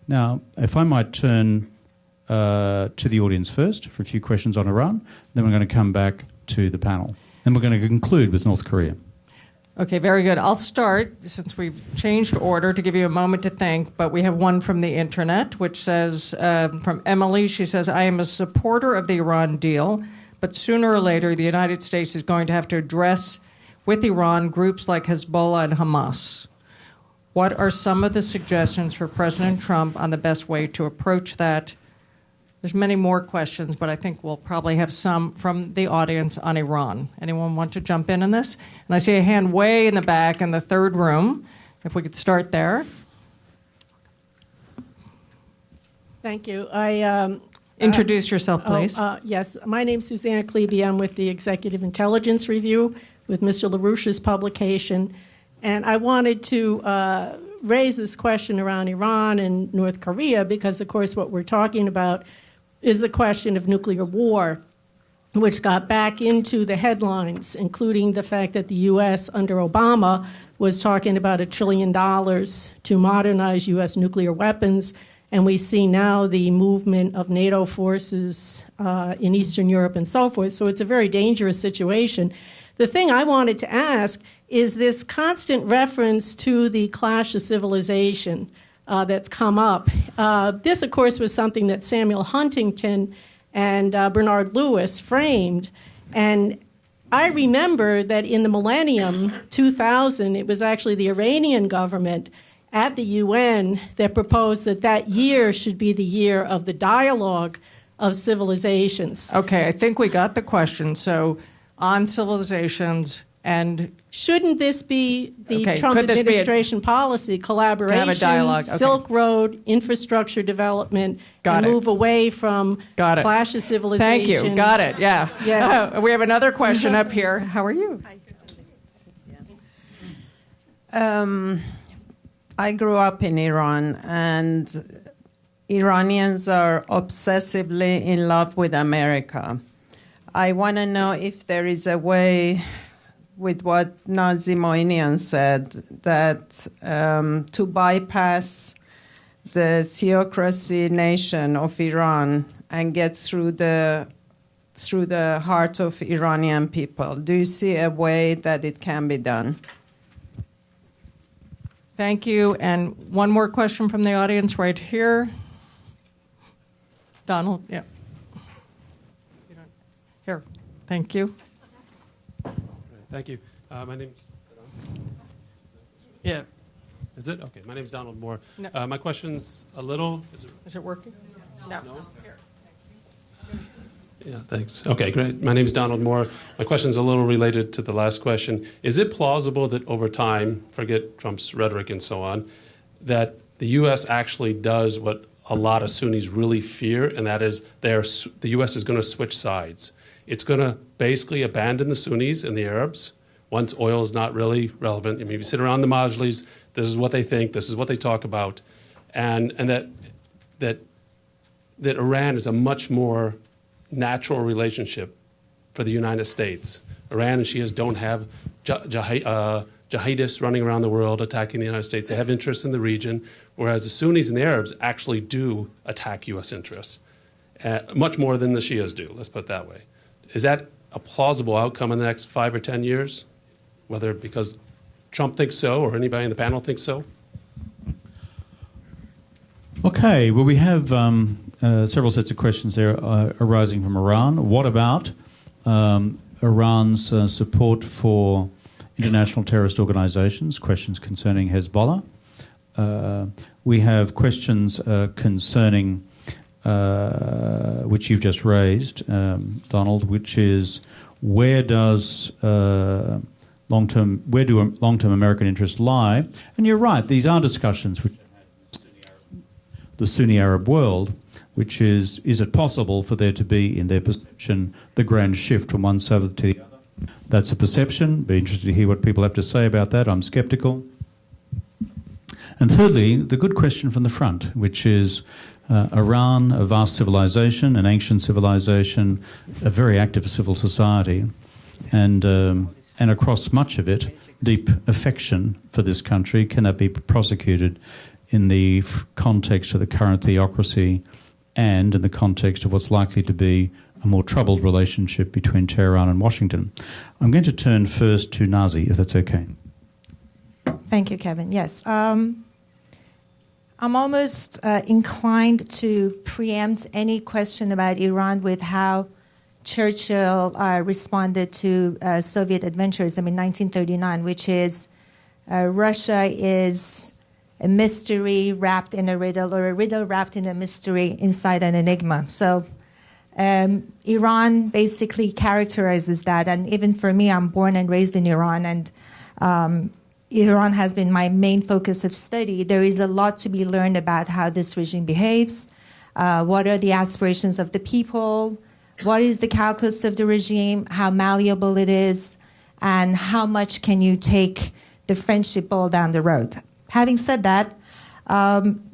Now, if I might turn to the audience first for a few questions on Iran. Then we're going to come back to the panel. And we're going to conclude with North Korea. Okay, very good. I'll start, since we've changed order, to give you a moment to think, but we have one from the internet, which says, from Emily, she says, I am a supporter of the Iran deal, but sooner or later the United States is going to have to address with Iran groups like Hezbollah and Hamas. What are some of the suggestions for President Trump on the best way to approach that? There's many more questions, but I think we'll probably have some from the audience on Iran. Anyone want to jump in on this? And I see a hand way in the back in the third room. If we could start there. Thank you. Introduce yourself, please. Yes, my name's Susanna Klebe. I'm with the Executive Intelligence Review with Mr. LaRouche's publication. And I wanted to raise this question around Iran and North Korea because, of course, what we're talking about is the question of nuclear war, which got back into the headlines, including the fact that the U.S. under Obama was talking about $1 trillion to modernize U.S. nuclear weapons. And we see now the movement of NATO forces in Eastern Europe and so forth. So it's a very dangerous situation. The thing I wanted to ask is this constant reference to the clash of civilization that's come up. This, of course, was something that Samuel Huntington and Bernard Lewis framed. And I remember that in the millennium 2000, it was actually the Iranian government at the UN that proposed that that year should be the year of the dialogue of civilizations. Okay, I think we got the question. So on civilizations and... Shouldn't this be the Trump administration policy, collaboration, to have a dialogue? Okay. Silk Road, infrastructure development, and move away from clash of civilization? Thank you. Got it. Yeah. Yes. We have another question up here. How are you? I grew up in Iran, and Iranians are obsessively in love with America. I want to know if there is a way, with what Nazi Moinian said, that to bypass the theocracy nation of Iran and get through the heart of Iranian people. Do you see a way that it can be done? Thank you. And one more question from the audience right here. Donald, yeah. Here, thank you. Thank you. My name's... Yeah. Is it? Okay. My name's Donald Moore. No. My question's a little... Is it working? No. Here. Yeah, thanks. Okay, great. My name's Donald Moore. My question's a little related to the last question. Is it plausible that over time, forget Trump's rhetoric and so on, that the U.S. actually does what a lot of Sunnis really fear, and that is the U.S. is going to switch sides? It's going to basically abandon the Sunnis and the Arabs once oil is not really relevant. I mean, you sit around the Majlis, this is what they think, this is what they talk about, and that Iran is a much more natural relationship for the United States. Iran and Shias don't have jihadists running around the world attacking the United States. They have interests in the region, whereas the Sunnis and the Arabs actually do attack U.S. interests, much more than the Shias do, let's put it that way. Is that a plausible outcome in the next 5 or 10 years, whether because Trump thinks so or anybody in the panel thinks so? Okay, well, we have several sets of questions there arising from Iran. What about Iran's support for international terrorist organizations, questions concerning Hezbollah? We have questions concerning, which you've just raised, Donald, which is where do long-term American interests lie? And you're right, these are discussions which the Sunni Arab world, which is it possible for there to be, in their perception, the grand shift from one side to the other? That's a perception. Be interested to hear what people have to say about that. I'm sceptical. And thirdly, the good question from the front, which is Iran, a vast civilization, an ancient civilization, a very active civil society, and across much of it, deep affection for this country. Can that be prosecuted in the context of the current theocracy and in the context of what's likely to be a more troubled relationship between Tehran and Washington. I'm going to turn first to Nazi, if that's okay. Thank you, Kevin. Yes. I'm almost inclined to preempt any question about Iran with how Churchill responded to Soviet adventurism in 1939, which is Russia is a mystery wrapped in a riddle, or a riddle wrapped in a mystery inside an enigma. So Iran basically characterizes that, and even for me, I'm born and raised in Iran, and Iran has been my main focus of study. There is a lot to be learned about how this regime behaves, what are the aspirations of the people, what is the calculus of the regime, how malleable it is, and how much can you take the friendship ball down the road. Having said that,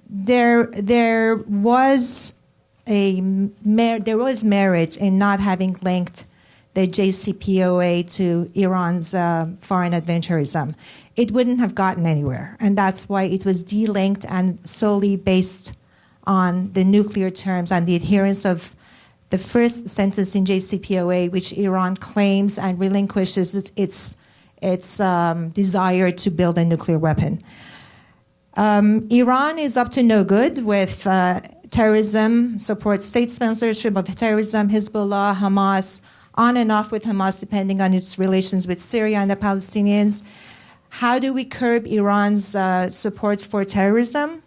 there was merit in not having linked the JCPOA to Iran's foreign adventurism. It wouldn't have gotten anywhere, and that's why it was delinked and solely based on the nuclear terms and the adherence of the first sentence in JCPOA, which Iran claims and relinquishes its desire to build a nuclear weapon. Iran is up to no good with terrorism, supports state sponsorship of terrorism, Hezbollah, Hamas, on and off with Hamas, depending on its relations with Syria and the Palestinians. How do we curb Iran's support for terrorism?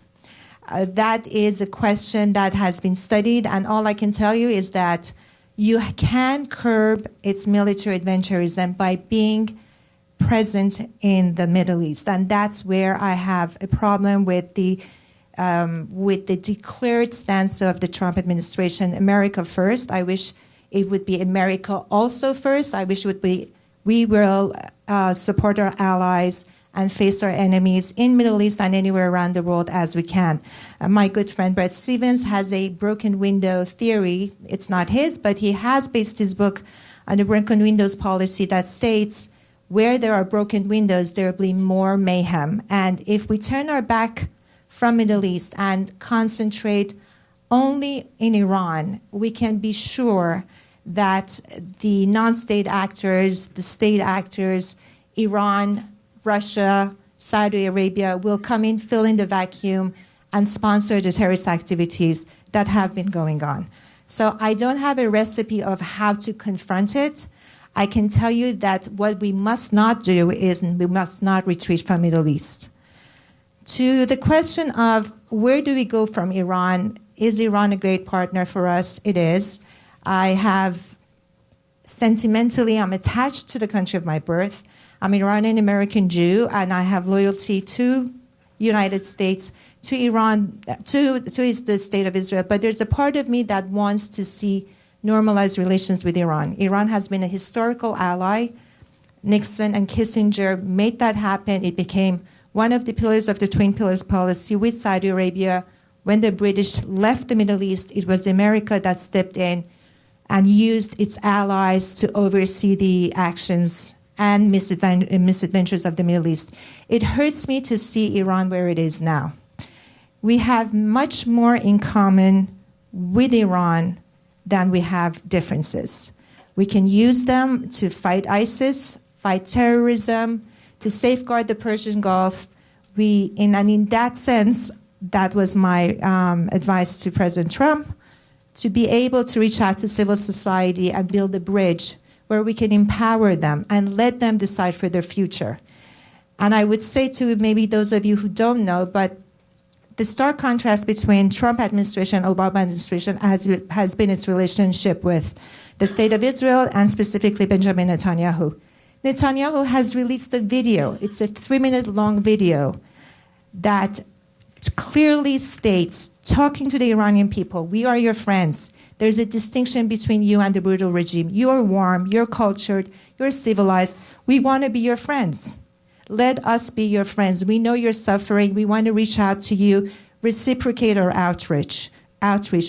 That is a question that has been studied, and all I can tell you is that you can curb its military adventurism by being present in the Middle East, and that's where I have a problem with the declared stance of the Trump administration. America first. I wish it would be America also first. I wish it would be we will support our allies and face our enemies in Middle East and anywhere around the world as we can. My good friend Bret Stephens has a broken window theory. It's not his, but he has based his book on the broken windows policy that states where there are broken windows, there will be more mayhem. And if we turn our back from Middle East and concentrate only in Iran, we can be sure that the non-state actors, the state actors, Iran, Russia, Saudi Arabia will come in, fill in the vacuum, and sponsor the terrorist activities that have been going on. So I don't have a recipe of how to confront it. I can tell you that what we must not do is we must not retreat from Middle East. To the question of where do we go from Iran, is Iran a great partner for us? It is. I have sentimentally, I'm attached to the country of my birth. I'm an Iranian American Jew, and I have loyalty to United States, to Iran, to the state of Israel. But there's a part of me that wants to see normalized relations with Iran. Iran has been a historical ally. Nixon and Kissinger made that happen. It became one of the pillars of the Twin Pillars policy with Saudi Arabia. When the British left the Middle East, it was America that stepped in and used its allies to oversee the actions and misadventures of the Middle East. It hurts me to see Iran where it is now. We have much more in common with Iran than we have differences. We can use them to fight ISIS, fight terrorism, to safeguard the Persian Gulf. In that sense, that was my advice to President Trump, to be able to reach out to civil society and build a bridge where we can empower them and let them decide for their future. And I would say to maybe those of you who don't know, but the stark contrast between Trump administration and Obama administration has been its relationship with the state of Israel and specifically Benjamin Netanyahu. Netanyahu has released a video. It's a 3-minute long video that clearly states, talking to the Iranian people, we are your friends. There's a distinction between you and the brutal regime. You're warm, you're cultured, you're civilized. We want to be your friends. Let us be your friends. We know you're suffering. We want to reach out to you, reciprocate our outreach.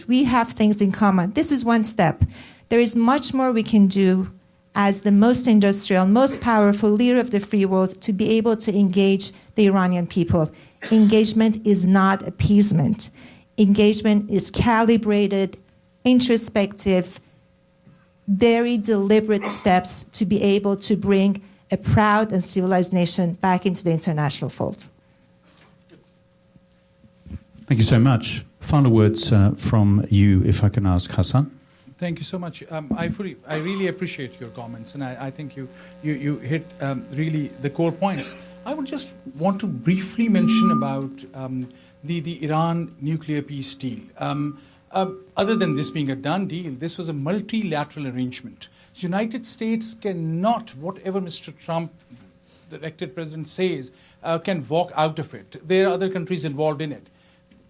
We have things in common. This is one step. There is much more we can do as the most industrial, most powerful leader of the free world to be able to engage the Iranian people. Engagement is not appeasement. engagement is calibrated, introspective, very deliberate steps to be able to bring a proud and civilized nation back into the international fold. Thank you so much. Final words from you, if I can ask Hassan. Thank you so much. I really appreciate your comments, and I think you hit really the core points. I would just want to briefly mention about the Iran nuclear peace deal. Other than this being a done deal, this was a multilateral arrangement. United States cannot, whatever Mr. Trump, the elected president, says, can walk out of it. There are other countries involved in it.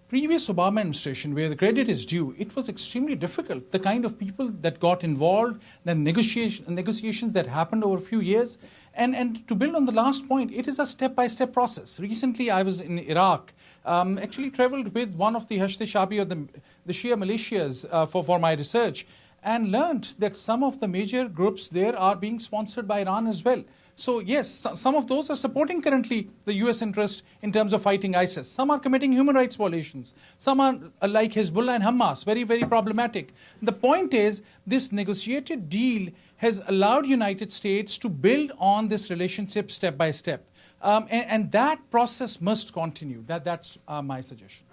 Previous Obama administration, where the credit is due, it was extremely difficult. The kind of people that got involved, the negotiations that happened over a few years. And to build on the last point, it is a step-by-step process. Recently, I was in Iraq, actually traveled with one of the Hashd-e-Shabi, or the Shia militias for my research, and learned that some of the major groups there are being sponsored by Iran as well. So yes, some of those are supporting currently the US interest in terms of fighting ISIS. Some are committing human rights violations. Some are like Hezbollah and Hamas, very, very problematic. The point is, this negotiated deal has allowed United States to build on this relationship step by step. And that process must continue. That's my suggestion.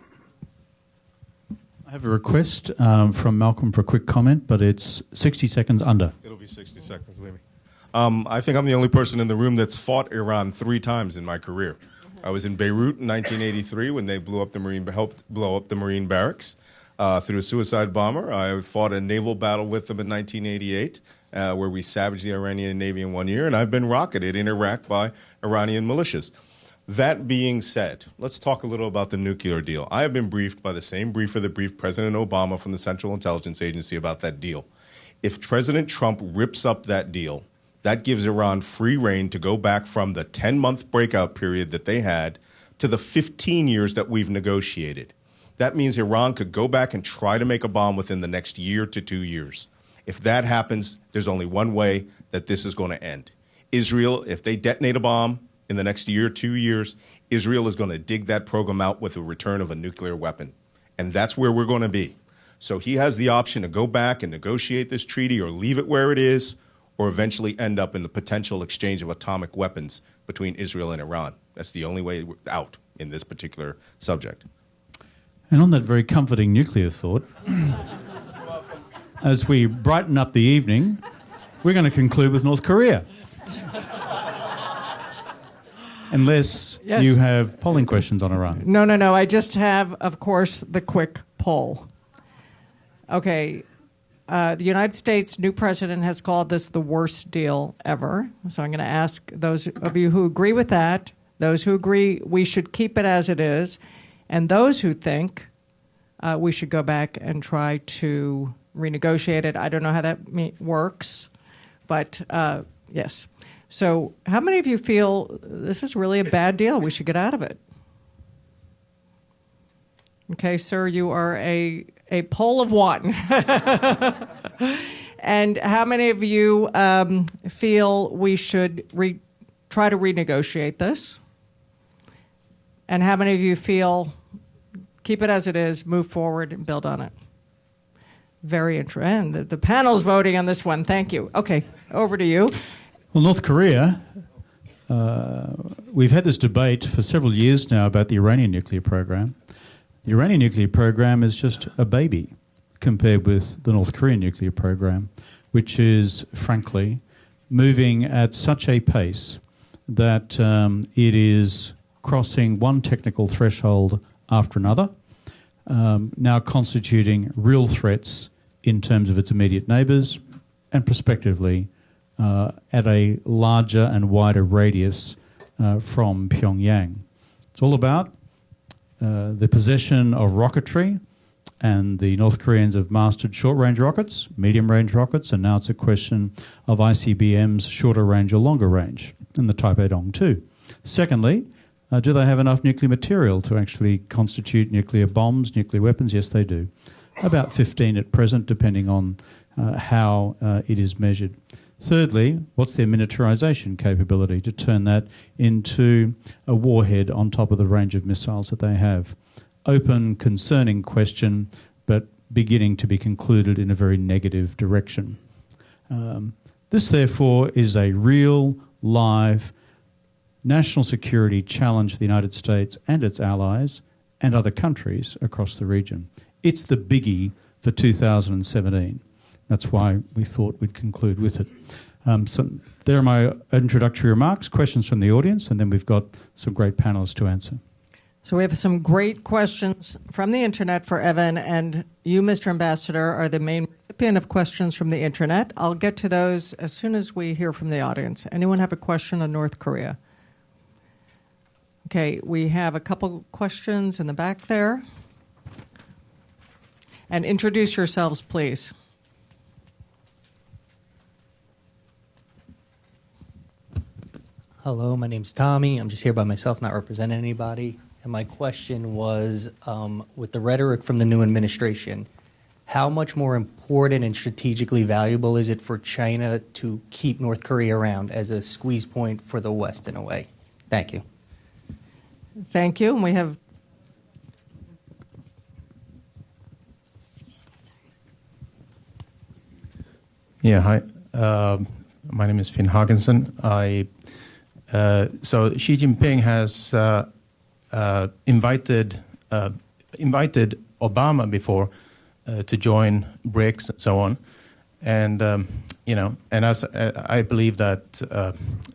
I have a request from Malcolm for a quick comment, but it's 60 seconds under. It'll be 60 seconds, believe me. I think I'm the only person in the room that's fought Iran 3 times in my career. I was in Beirut in 1983 when they helped blow up the Marine barracks through a suicide bomber. I fought a naval battle with them in 1988 where we savaged the Iranian Navy in 1 year, and I've been rocketed in Iraq by Iranian militias. That being said, let's talk a little about the nuclear deal. I have been briefed by the same briefer that briefed President Obama from the Central Intelligence Agency about that deal. If President Trump rips up that deal, that gives Iran free rein to go back from the 10-month breakout period that they had to the 15 years that we've negotiated. That means Iran could go back and try to make a bomb within the next year to 2 years. If that happens, there's only one way that this is going to end. Israel, if they detonate a bomb in the next year, 2 years, Israel is going to dig that program out with the return of a nuclear weapon. And that's where we're going to be. So he has the option to go back and negotiate this treaty or leave it where it is, or eventually end up in the potential exchange of atomic weapons between Israel and Iran. That's the only way out in this particular subject. And on that very comforting nuclear thought, as we brighten up the evening, we're going to conclude with North Korea. Unless you have polling questions on Iran. No. I just have, of course, the quick poll. Okay. The United States' new president has called this the worst deal ever. So I'm going to ask those of you who agree with that, those who agree we should keep it as it is, and those who think we should go back and try to renegotiate it. I don't know how that works, but yes. So how many of you feel this is really a bad deal? We should get out of it. Okay, sir, you are a poll of 1. And how many of you feel we should try to renegotiate this? And how many of you feel keep it as it is, move forward, and build on it? Very interesting. And the panel's voting on this one. Thank you. Okay, over to you. Well, North Korea, we've had this debate for several years now about the Iranian nuclear program. The Iranian nuclear program is just a baby compared with the North Korean nuclear program, which is, frankly, moving at such a pace that it is crossing one technical threshold after another, now constituting real threats in terms of its immediate neighbours and prospectively at a larger and wider radius from Pyongyang. It's all about the possession of rocketry, and the North Koreans have mastered short-range rockets, medium-range rockets, and now it's a question of ICBM's shorter range or longer range, and the Taipei-dong too. Secondly, do they have enough nuclear material to actually constitute nuclear bombs, nuclear weapons? Yes, they do. About 15 at present, depending on how it is measured. Thirdly, what's their miniaturization capability to turn that into a warhead on top of the range of missiles that they have? open, concerning question, but beginning to be concluded in a very negative direction. This, therefore, is a real, live, national security challenge for the United States and its allies and other countries across the region. It's the biggie for 2017. That's why we thought we'd conclude with it. So there are my introductory remarks, questions from the audience, and then we've got some great panelists to answer. So we have some great questions from the internet for Evan, and you, Mr. Ambassador, are the main recipient of questions from the internet. I'll get to those as soon as we hear from the audience. Anyone have a question on North Korea? Okay, we have a couple questions in the back there. And introduce yourselves, please. Hello, my name's Tommy. I'm just here by myself, not representing anybody. And my question was, with the rhetoric from the new administration, how much more important and strategically valuable is it for China to keep North Korea around as a squeeze point for the West in a way? Thank you. Thank you. And we have... Yeah, hi. My name is Finn Hagensen. So Xi Jinping has invited Obama before to join BRICS and so on, and and as I believe that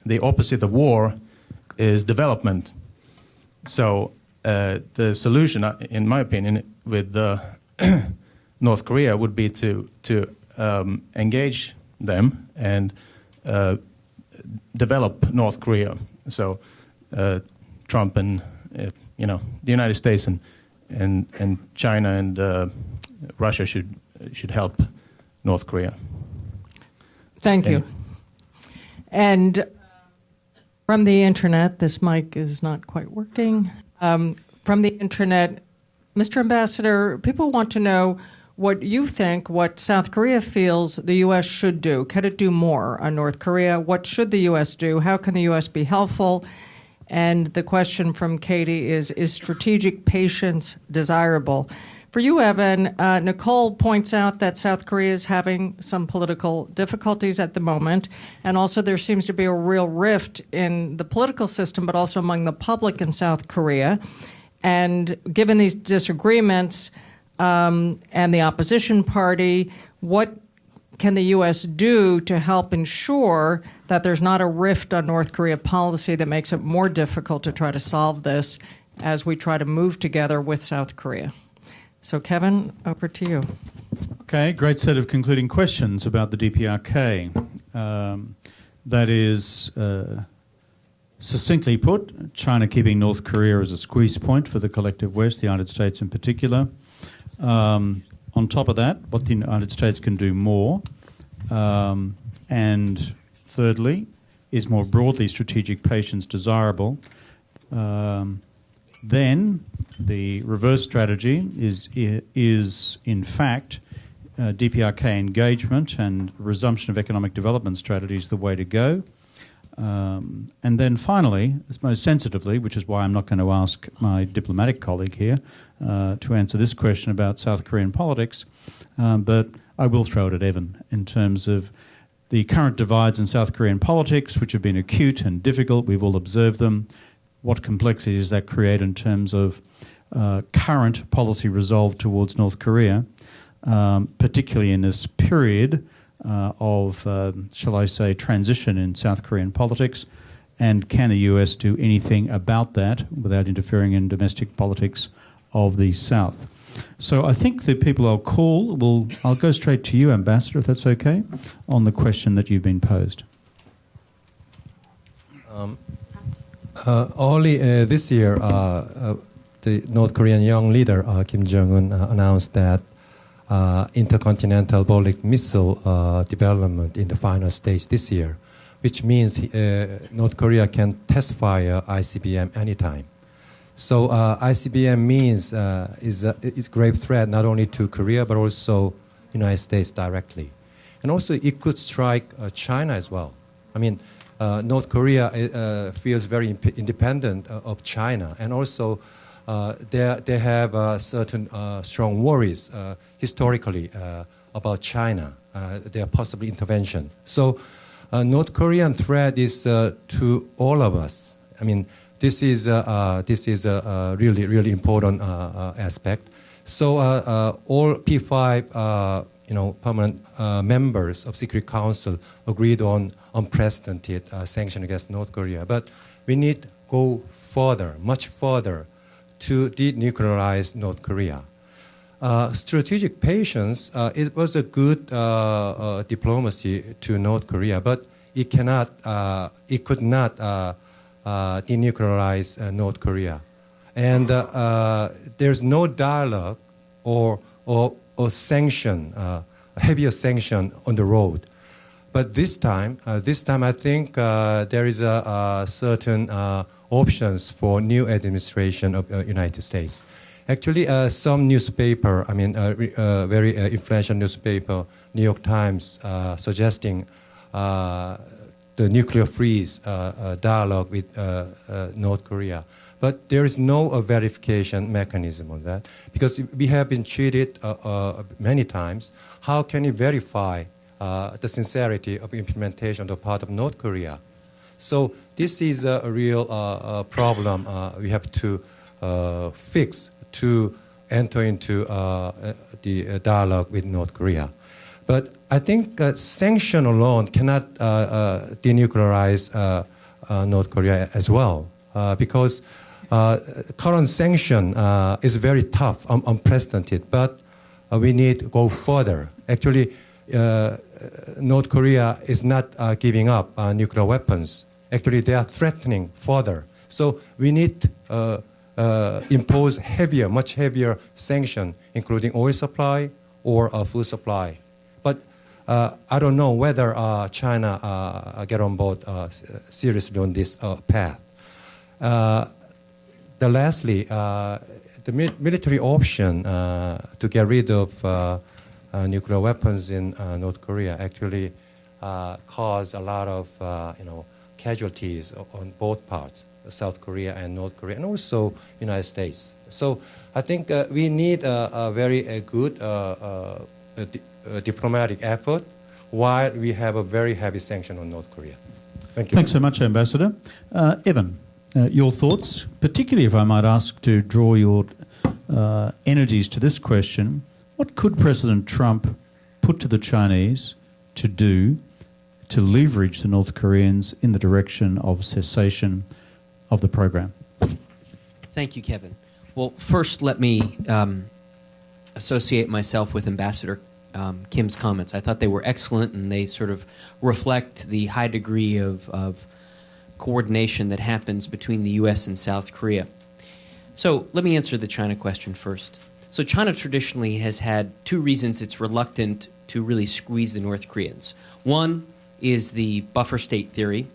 the opposite of war is development. So the solution, in my opinion, with North Korea would be to engage them and develop North Korea. So Trump and the United States and China and Russia should help North Korea. Thank you. And from the internet, this mic is not quite working. From the internet, Mr. Ambassador, people want to know what you think, what South Korea feels the U.S. should do. Can it do more on North Korea? What should the U.S. do? How can the U.S. be helpful? And the question from Katie is strategic patience desirable? For you, Evan, Nicole points out that South Korea is having some political difficulties at the moment, and also there seems to be a real rift in the political system, but also among the public in South Korea. And given these disagreements and the opposition party, what can the U.S. do to help ensure that there's not a rift on North Korea policy that makes it more difficult to try to solve this as we try to move together with South Korea? So, Kevin, over to you. Okay, great set of concluding questions about the DPRK. That is, succinctly put, China keeping North Korea as a squeeze point for the collective West, the United States in particular. On top of that, what the United States can do more. And thirdly, is more broadly strategic patience desirable? Then the reverse strategy is in fact DPRK engagement and resumption of economic development strategies the way to go. And then finally, most sensitively, which is why I'm not going to ask my diplomatic colleague here to answer this question about South Korean politics, but I will throw it at Evan in terms of the current divides in South Korean politics, which have been acute and difficult. We've all observed them. What complexities does that create in terms of current policy resolve towards North Korea, particularly in this period of, shall I say, transition in South Korean politics, and can the US do anything about that without interfering in domestic politics of the South? So I think the people I'll call I'll go straight to you, Ambassador, if that's okay, on the question that you've been posed. Early this year, the North Korean young leader Kim Jong-un announced that intercontinental ballistic missile development in the final stage this year, which means North Korea can test fire ICBM anytime. So ICBM means is a grave threat not only to Korea but also United States directly, and also it could strike China as well. I mean, North Korea feels very independent of China, and also they have certain strong worries historically about China, their possible intervention. So North Korean threat is to all of us. I mean, this is a really important aspect. So all P5 permanent members of Security Council agreed on unprecedented sanction against North Korea. But we need to go further, much further, to denuclearize North Korea. Strategic patience, it was a good diplomacy to North Korea, but it could not denuclearize North Korea. And there's no dialogue or sanction, heavier sanction on the road. But this time I think there is a certain options for new administration of United States. Actually, some newspaper, very influential newspaper, New York Times, suggesting the nuclear freeze dialogue with North Korea. But there is no verification mechanism on that because we have been cheated many times. How can we verify the sincerity of implementation on the part of North Korea? So this is a real problem we have to fix to enter into the dialogue with North Korea. But I think sanction alone cannot denuclearize North Korea as well because current sanction is very tough, unprecedented, but we need to go further. Actually, North Korea is not giving up nuclear weapons. Actually, they are threatening further. So we need to impose heavier, much heavier sanction, including oil supply or food supply. But I don't know whether China get on board seriously on this path. Lastly, the military option to get rid of nuclear weapons in North Korea actually caused a lot of casualties on both parts, South Korea and North Korea, and also United States. So I think we need a very good diplomatic effort while we have a very heavy sanction on North Korea. Thank you. Thanks so much, Ambassador. Evan, your thoughts, particularly if I might ask to draw your energies to this question, what could President Trump put to the Chinese to do to leverage the North Koreans in the direction of cessation of the program? Thank you, Kevin. Well, first let me associate myself with Ambassador Kim's comments. I thought they were excellent and they sort of reflect the high degree of coordination that happens between the U.S. and South Korea. So let me answer the China question first. So China traditionally has had two reasons it's reluctant to really squeeze the North Koreans. One is the buffer state theory,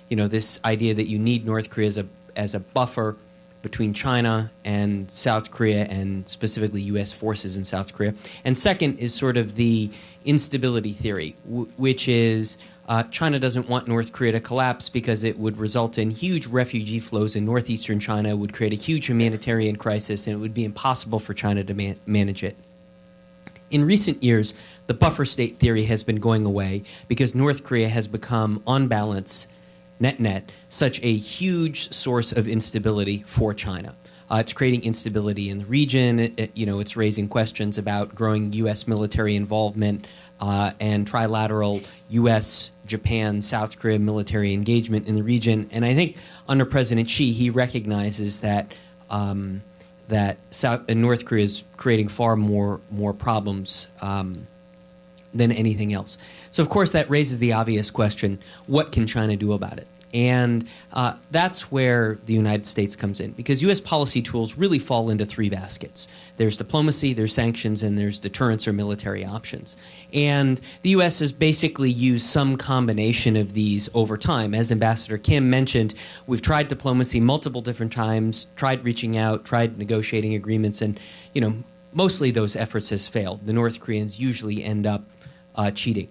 this idea that you need North Korea as a buffer between China and South Korea and specifically U.S. forces in South Korea. And second is sort of the instability theory, which is China doesn't want North Korea to collapse because it would result in huge refugee flows in northeastern China, it would create a huge humanitarian crisis, and it would be impossible for China to manage it. In recent years, the buffer state theory has been going away because North Korea has become, on balance, net, such a huge source of instability for China. It's creating instability in the region. It's raising questions about growing U.S. military involvement and trilateral U.S., Japan, South Korea military engagement in the region. And I think under President Xi, he recognizes that North Korea is creating far more problems than anything else. So, of course, that raises the obvious question, what can China do about it? And that's where the United States comes in, because U.S. policy tools really fall into three baskets. There's diplomacy, there's sanctions, and there's deterrence or military options. And the U.S. has basically used some combination of these over time. As Ambassador Kim mentioned, we've tried diplomacy multiple different times, tried reaching out, tried negotiating agreements, and mostly those efforts has failed. The North Koreans usually end up cheating.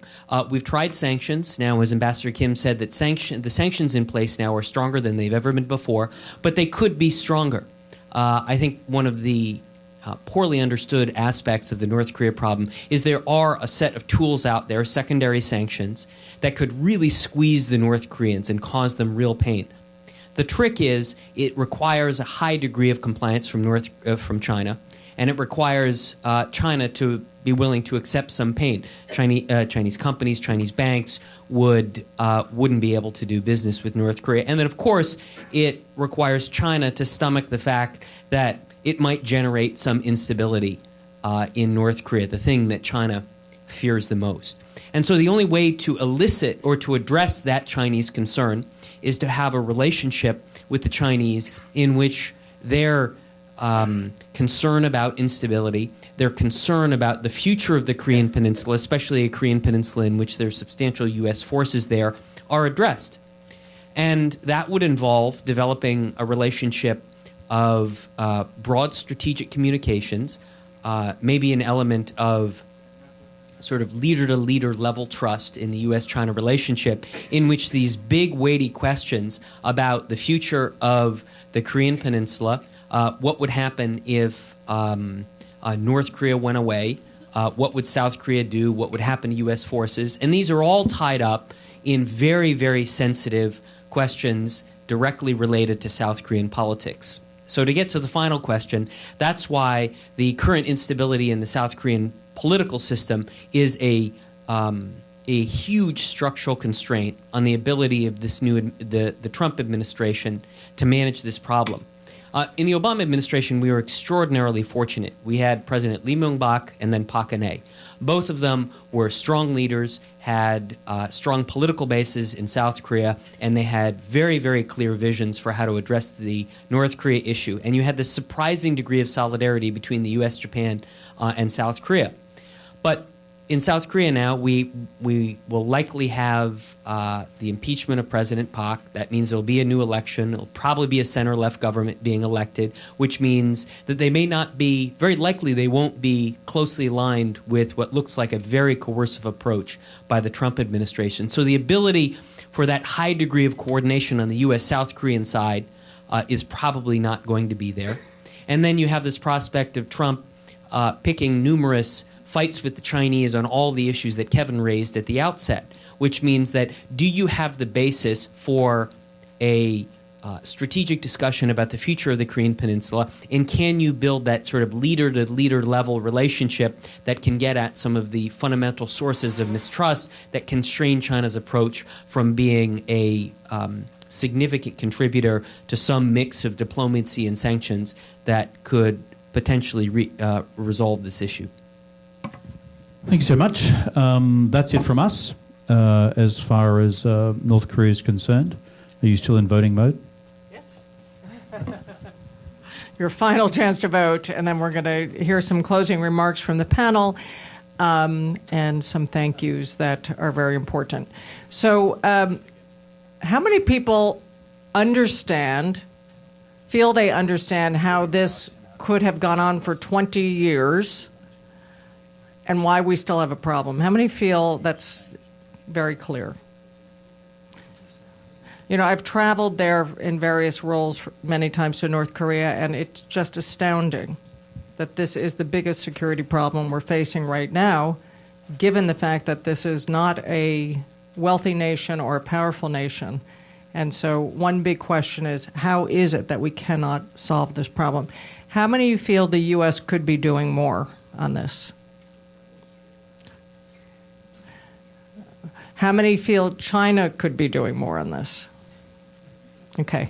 We've tried sanctions. Now, as Ambassador Kim said, that the sanctions in place now are stronger than they've ever been before, but they could be stronger. I think one of the poorly understood aspects of the North Korea problem is there are a set of tools out there, secondary sanctions, that could really squeeze the North Koreans and cause them real pain. The trick is it requires a high degree of compliance from China, and it requires China to be willing to accept some pain. Chinese companies, Chinese banks wouldn't be able to do business with North Korea. And then, of course, it requires China to stomach the fact that it might generate some instability in North Korea, the thing that China fears the most. And so the only way to elicit or to address that Chinese concern is to have a relationship with the Chinese in which their concern about instability, their concern about the future of the Korean Peninsula, especially a Korean Peninsula in which there are substantial U.S. forces there, are addressed. And that would involve developing a relationship of broad strategic communications, maybe an element of sort of leader-to-leader level trust in the U.S.-China relationship, in which these big, weighty questions about the future of the Korean Peninsula, what would happen if North Korea went away, what would South Korea do, what would happen to U.S. forces, and these are all tied up in very, very sensitive questions directly related to South Korean politics. So to get to the final question, that's why the current instability in the South Korean political system is a huge structural constraint on the ability of this the Trump administration to manage this problem. In the Obama administration, we were extraordinarily fortunate. We had President Lee Myung-bak and then Park Geun-hye. Both of them were strong leaders, had strong political bases in South Korea, and they had very, very clear visions for how to address the North Korea issue. And you had this surprising degree of solidarity between the U.S., Japan, and South Korea. But in South Korea now, we will likely have the impeachment of President Park. That means there will be a new election. It will probably be a center-left government being elected, which means that they may not be, very likely they won't be closely aligned with what looks like a very coercive approach by the Trump administration. So the ability for that high degree of coordination on the U.S.-South Korean side is probably not going to be there. And then you have this prospect of Trump picking numerous fights with the Chinese on all the issues that Kevin raised at the outset, which means that do you have the basis for a strategic discussion about the future of the Korean Peninsula, and can you build that sort of leader-to-leader level relationship that can get at some of the fundamental sources of mistrust that constrain China's approach from being a significant contributor to some mix of diplomacy and sanctions that could potentially resolve this issue? Thank you so much. That's it from us as far as North Korea is concerned. Are you still in voting mode? Yes. Your final chance to vote, and then we're going to hear some closing remarks from the panel and some thank yous that are very important. So how many people feel they understand how this could have gone on for 20 years and why we still have a problem? How many feel that's very clear? You know, I've traveled there in various roles many times to North Korea, and it's just astounding that this is the biggest security problem we're facing right now, given the fact that this is not a wealthy nation or a powerful nation. And so one big question is, how is it that we cannot solve this problem? How many of you feel the U.S. could be doing more on this? How many feel China could be doing more on this? Okay.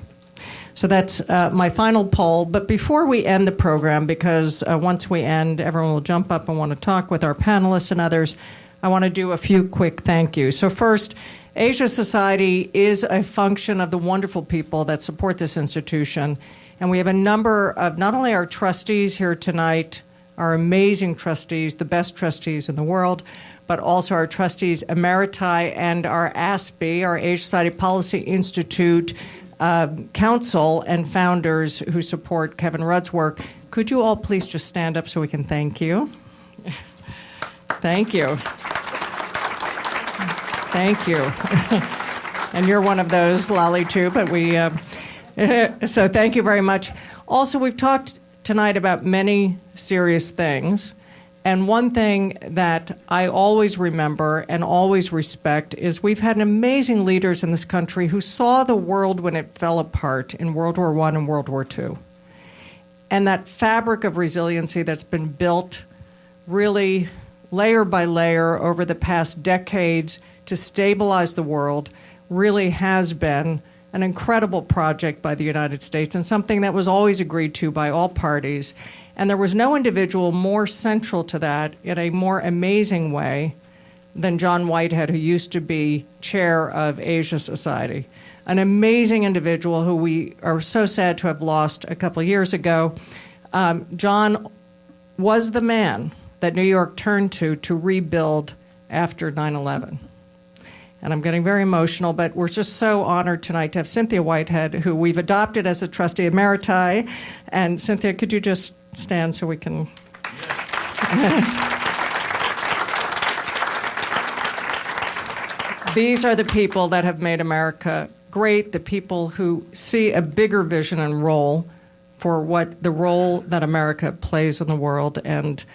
So that's my final poll. But before we end the program, because once we end, everyone will jump up and want to talk with our panelists and others, I want to do a few quick thank yous. So first, Asia Society is a function of the wonderful people that support this institution. And we have a number of not only our trustees here tonight, our amazing trustees, the best trustees in the world, but also our trustees emeriti and our ASPI, our Asia Society Policy Institute council and founders who support Kevin Rudd's work. Could you all please just stand up so we can thank you? Thank you. Thank you. And you're one of those, Lolly, too, but so thank you very much. Also, we've talked tonight about many serious things. And one thing that I always remember and always respect is we've had amazing leaders in this country who saw the world when it fell apart in World War I and World War II. And that fabric of resiliency that's been built really layer by layer over the past decades to stabilize the world really has been an incredible project by the United States and something that was always agreed to by all parties. And there was no individual more central to that in a more amazing way than John Whitehead, who used to be chair of Asia Society. An amazing individual who we are so sad to have lost a couple of years ago. John was the man that New York turned to rebuild after 9/11. And I'm getting very emotional, but we're just so honored tonight to have Cynthia Whitehead, who we've adopted as a trustee emeriti. And Cynthia, could you just stand so we can... These are the people that have made America great, the people who see a bigger vision and role for what the role that America plays in the world. And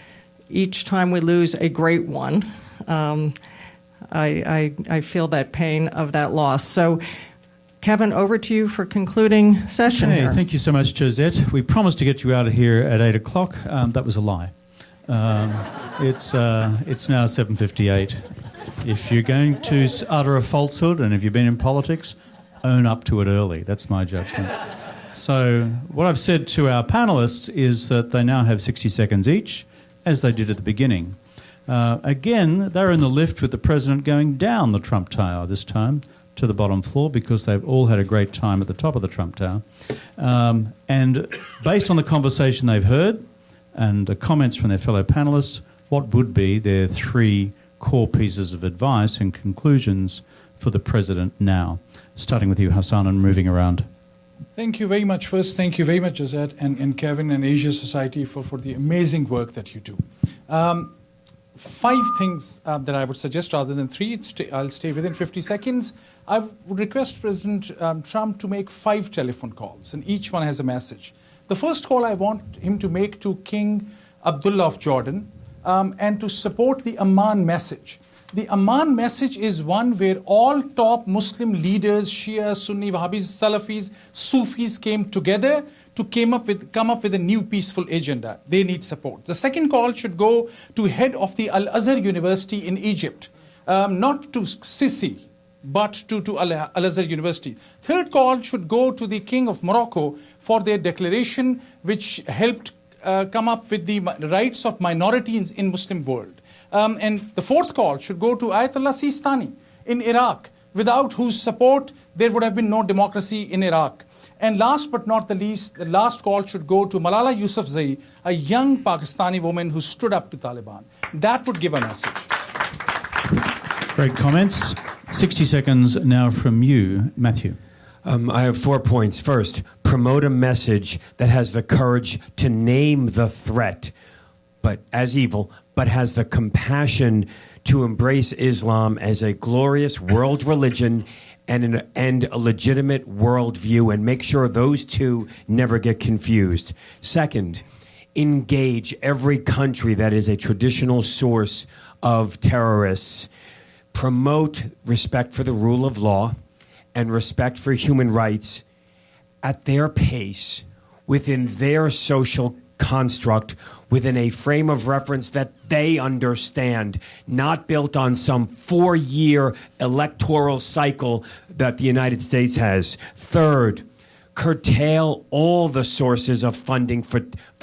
each time we lose a great one, I feel that pain of that loss. So, Kevin, over to you for concluding session. Hey, here. thank you so much, Josette. We promised to get you out of here at 8 o'clock. That was a lie. It's now 7:58. If you're going to utter a falsehood, and if you've been in politics, own up to it early. That's my judgment. So what I've said to our panellists is that they now have 60 seconds each, as they did at the beginning. Again, they're in the lift with the president going down the Trump Tower this time to the bottom floor because they've all had a great time at the top of the Trump Tower. And based on the conversation they've heard and the comments from their fellow panellists, what would be their 3 core pieces of advice and conclusions for the president now? Starting with you, Hassan, and moving around. Thank you very much. First, thank you very much, Josette and Kevin and Asia Society for the amazing work that you do. 5 things that I would suggest rather than 3. I'll stay within 50 seconds. I would request President Trump to make 5 telephone calls, and each one has a message. The first call I want him to make to King Abdullah of Jordan and to support the Amman message. The Amman message is one where all top Muslim leaders, Shia, Sunni, Wahhabis, Salafis, Sufis came together to come up with a new peaceful agenda. They need support. The second call should go to head of the Al-Azhar University in Egypt, not to Sisi, but to Al-Azhar University. Third call should go to the King of Morocco for their declaration, which helped come up with the rights of minorities in Muslim world. And the fourth call should go to Ayatollah Sistani in Iraq, without whose support there would have been no democracy in Iraq. And last but not the least, the last call should go to Malala Yousafzai, a young Pakistani woman who stood up to Taliban. That would give a message. Great comments. 60 seconds now from you, Matthew. I have 4 points. First, promote a message that has the courage to name the threat, but as evil, but has the compassion to embrace Islam as a glorious world religion and a legitimate worldview, and make sure those two never get confused. Second, engage every country that is a traditional source of terrorists. Promote respect for the rule of law and respect for human rights at their pace, within their social construct, within a frame of reference that they understand, not built on some 4-year electoral cycle that the United States has. Third, curtail all the sources of funding for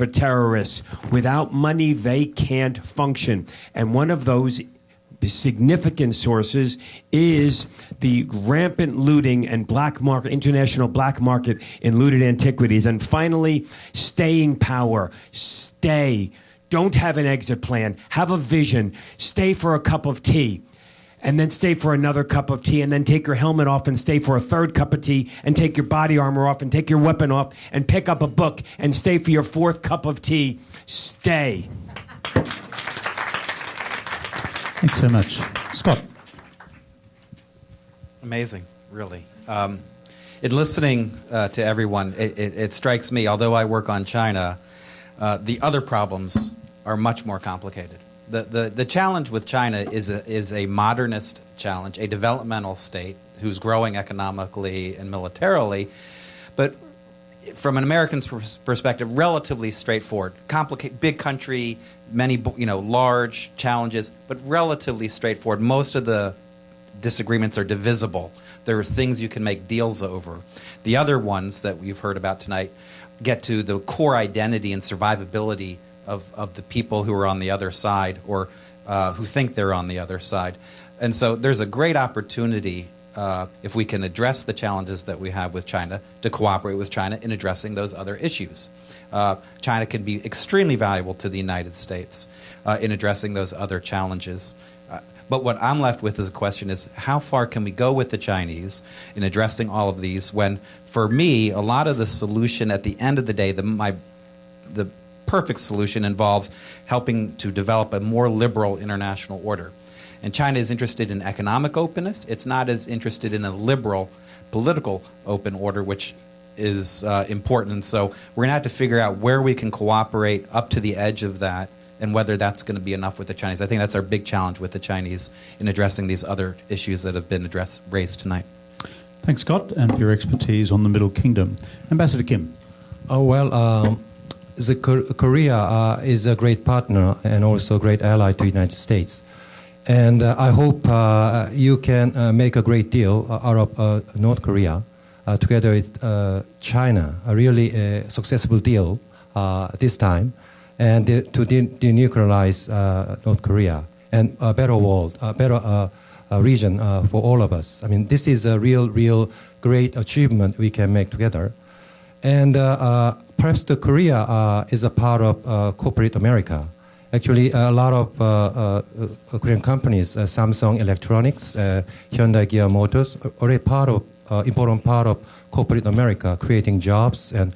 terrorists. Without money, they can't function. And one of those significant sources is the rampant looting and black market, international black market in looted antiquities. And finally, staying power. Stay. Don't have an exit plan. Have a vision. Stay for a cup of tea. And then stay for another cup of tea, and then take your helmet off and stay for a third cup of tea, and take your body armor off and take your weapon off and pick up a book and stay for your 4th cup of tea. Stay. Thanks so much. Scott. Amazing, really. In listening to everyone, it strikes me, although I work on China, the other problems are much more complicated. The challenge with China is a modernist challenge, a developmental state who's growing economically and militarily, but from an American's perspective, relatively straightforward. Big country, many large challenges, but relatively straightforward. Most of the disagreements are divisible. There are things you can make deals over. The other ones that we've heard about tonight get to the core identity and survivability of the people who are on the other side or who think they're on the other side. And so there's a great opportunity if we can address the challenges that we have with China, to cooperate with China in addressing those other issues. China can be extremely valuable to the United States in addressing those other challenges. But what I'm left with as a question is, how far can we go with the Chinese in addressing all of these when, for me, a lot of the solution at the end of the day, the perfect solution involves helping to develop a more liberal international order. And China is interested in economic openness. It's not as interested in a liberal political open order, which is important. And so we're going to have to figure out where we can cooperate up to the edge of that and whether that's going to be enough with the Chinese. I think that's our big challenge with the Chinese in addressing these other issues that have been raised tonight. Thanks, Scott, and for your expertise on the Middle Kingdom. Ambassador Kim. Korea is a great partner and also a great ally to the United States. And I hope you can make a great deal out of North Korea together with China, a really successful deal this time, and to denuclearize North Korea and a better world, a better region for all of us. I mean, this is a real great achievement we can make together. And perhaps the Korea is a part of corporate America. Actually, a lot of Korean companies, Samsung Electronics, Hyundai Kia Motors, are a important part of corporate America, creating jobs and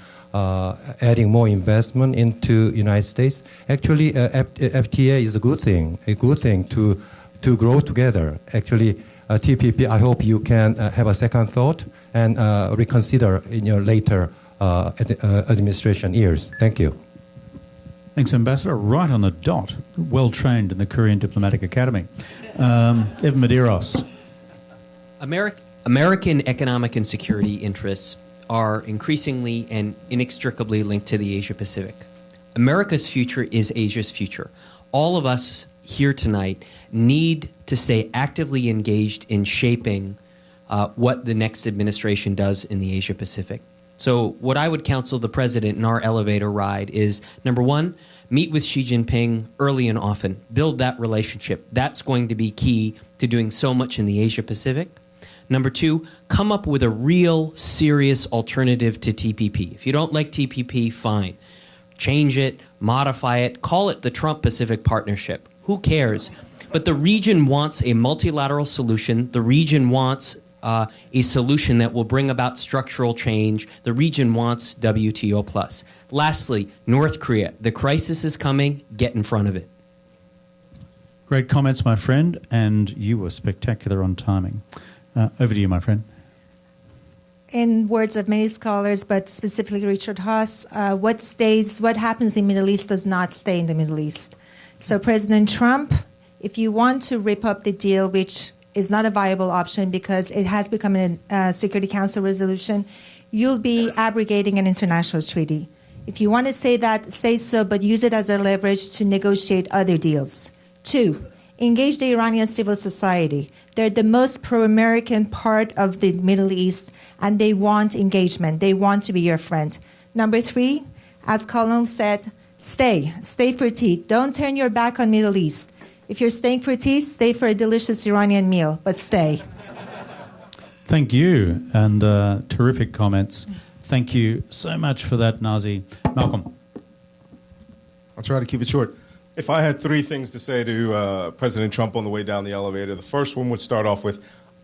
adding more investment into United States. Actually, FTA is a good thing to grow together. Actually, TPP, I hope you can have a second thought and reconsider in your later administration years. Thank you. Thanks, Ambassador. Right on the dot. Well trained in the Korean Diplomatic Academy. Evan Medeiros. American economic and security interests are increasingly and inextricably linked to the Asia-Pacific. America's future is Asia's future. All of us here tonight need to stay actively engaged in shaping what the next administration does in the Asia-Pacific. So what I would counsel the president in our elevator ride is, number one, meet with Xi Jinping early and often. Build that relationship. That's going to be key to doing so much in the Asia-Pacific. Number two, come up with a real, serious alternative to TPP. If you don't like TPP, fine. Change it, modify it, call it the Trump-Pacific Partnership. Who cares? But the region wants a multilateral solution. The region wants a solution that will bring about structural change. The region wants WTO+. Lastly, North Korea. The crisis is coming. Get in front of it. Great comments, my friend, and you were spectacular on timing. Over to you, my friend. In words of many scholars, but specifically Richard Haas, what happens in the Middle East does not stay in the Middle East. So President Trump, if you want to rip up the deal, which is not a viable option because it has become a Security Council resolution, you'll be abrogating an international treaty. If you want to say that, say so, but use it as a leverage to negotiate other deals. 2, engage the Iranian civil society. They're the most pro-American part of the Middle East, and they want engagement. They want to be your friend. Number 3, as Colin said, stay for tea. Don't turn your back on Middle East. If you're staying for tea, stay for a delicious Iranian meal, but stay. Thank you, and terrific comments. Thank you so much for that, Nazi. Malcolm. I'll try to keep it short. If I had 3 things to say to President Trump on the way down the elevator, the first one would start off with,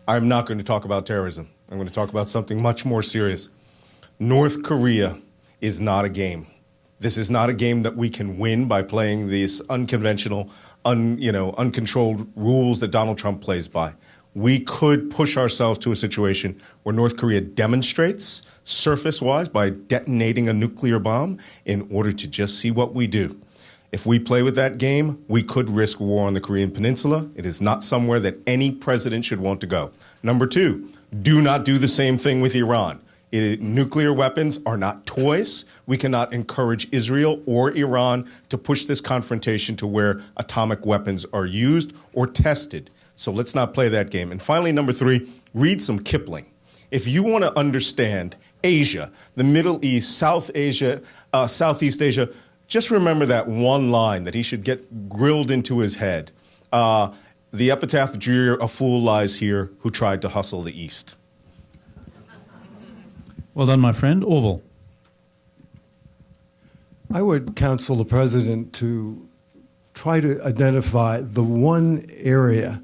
I'm not going to talk about terrorism. I'm going to talk about something much more serious. North Korea is not a game. This is not a game that we can win by playing these unconventional, uncontrolled rules that Donald Trump plays by. we could push ourselves to a situation where North Korea demonstrates surface-wise by detonating a nuclear bomb in order to just see what we do. If we play with that game, we could risk war on the Korean Peninsula. It is not somewhere that any president should want to go. Number two, do not do the same thing with Iran. Nuclear weapons are not toys. We cannot encourage Israel or Iran to push this confrontation to where atomic weapons are used or tested. So let's not play that game. And finally, number three, read some Kipling. If you want to understand Asia, the Middle East, Southeast Asia, just remember that one line that he should get grilled into his head. The epitaph drear, a fool lies here who tried to hustle the East. Well done, my friend. Orville. I would counsel the president to try to identify the one area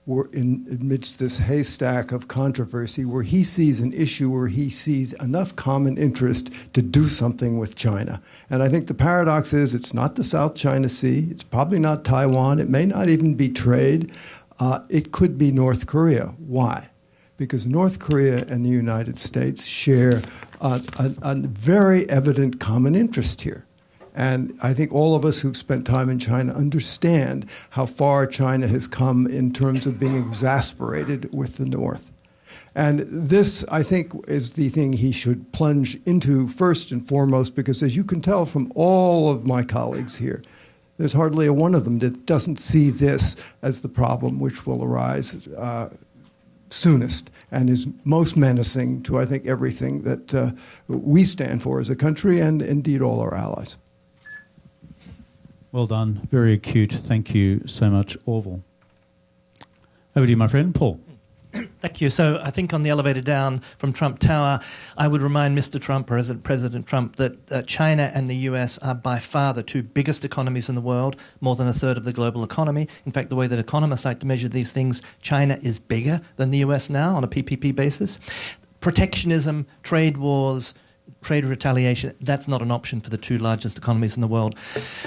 amidst this haystack of controversy where he sees an issue where he sees enough common interest to do something with China. And I think the paradox is it's not the South China Sea, it's probably not Taiwan, it may not even be trade, it could be North Korea. Why? Because North Korea and the United States share a very evident common interest here. And I think all of us who've spent time in China understand how far China has come in terms of being exasperated with the North. And this, I think, is the thing he should plunge into first and foremost, because as you can tell from all of my colleagues here, there's hardly a one of them that doesn't see this as the problem which will arise soonest and is most menacing to, I think, everything that we stand for as a country and indeed all our allies. Well done. Very acute. Thank you so much, Orville. Over to you, my friend. Paul. Thank you. So I think on the elevator down from Trump Tower, I would remind Mr. Trump, President Trump, that China and the US are by far the two biggest economies in the world, more than a third of the global economy. In fact, the way that economists like to measure these things, China is bigger than the US now on a PPP basis. Protectionism, trade wars, trade retaliation, that's not an option for the two largest economies in the world.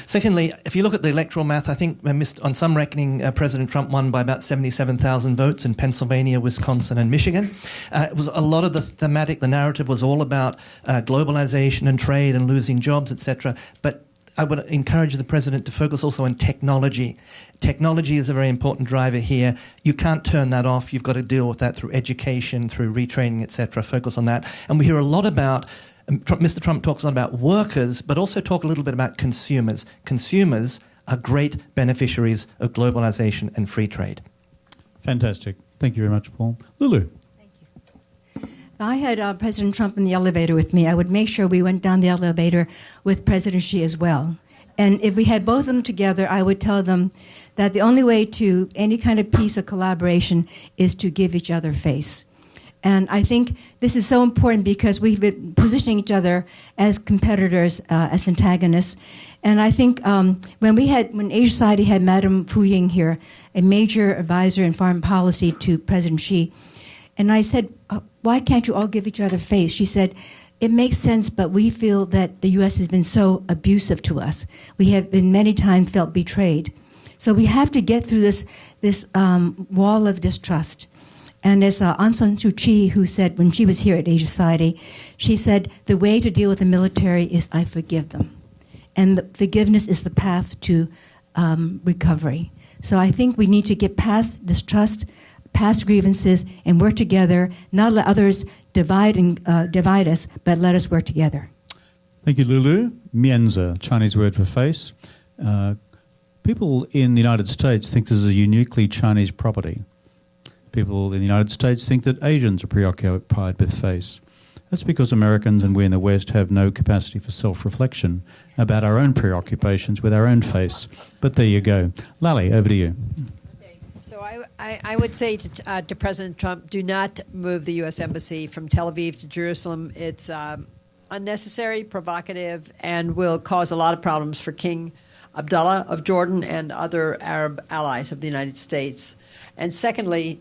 Secondly, if you look at the electoral math, I think on some reckoning, President Trump won by about 77,000 votes in Pennsylvania, Wisconsin, and Michigan. It was a lot of the narrative was all about globalization and trade and losing jobs, etc. But I would encourage the president to focus also on technology. Technology is a very important driver here. You can't turn that off. You've got to deal with that through education, through retraining, etc. Focus on that. And we hear a lot about Mr. Trump talks a lot about workers, but also talk a little bit about consumers. Consumers are great beneficiaries of globalization and free trade. Fantastic. Thank you very much, Paul. Lulu. If I had President Trump in the elevator with me, I would make sure we went down the elevator with President Xi as well. And if we had both of them together, I would tell them that the only way to any kind of peace or collaboration is to give each other face. And I think this is so important because we've been positioning each other as competitors, as antagonists. And I think when Asia Society had Madame Fu Ying here, a major advisor in foreign policy to President Xi, and I said, why can't you all give each other face? She said, it makes sense, but we feel that the U.S. has been so abusive to us. We have been many times felt betrayed. So we have to get through this wall of distrust. And as Aung San Suu Kyi, who said when she was here at Asia Society, she said, the way to deal with the military is I forgive them. And the forgiveness is the path to recovery. So I think we need to get past distrust, past grievances, and work together, not let others divide us, but let us work together. Thank you, Lulu. Mianzi, Chinese word for face. People in the United States think this is a uniquely Chinese property. People in the United States think that Asians are preoccupied with face. That's because Americans and we in the West have no capacity for self-reflection about our own preoccupations with our own face. But there you go. Lally, over to you. Okay. So I would say to President Trump, do not move the U.S. Embassy from Tel Aviv to Jerusalem. It's unnecessary, provocative, and will cause a lot of problems for King Abdullah of Jordan and other Arab allies of the United States. And secondly,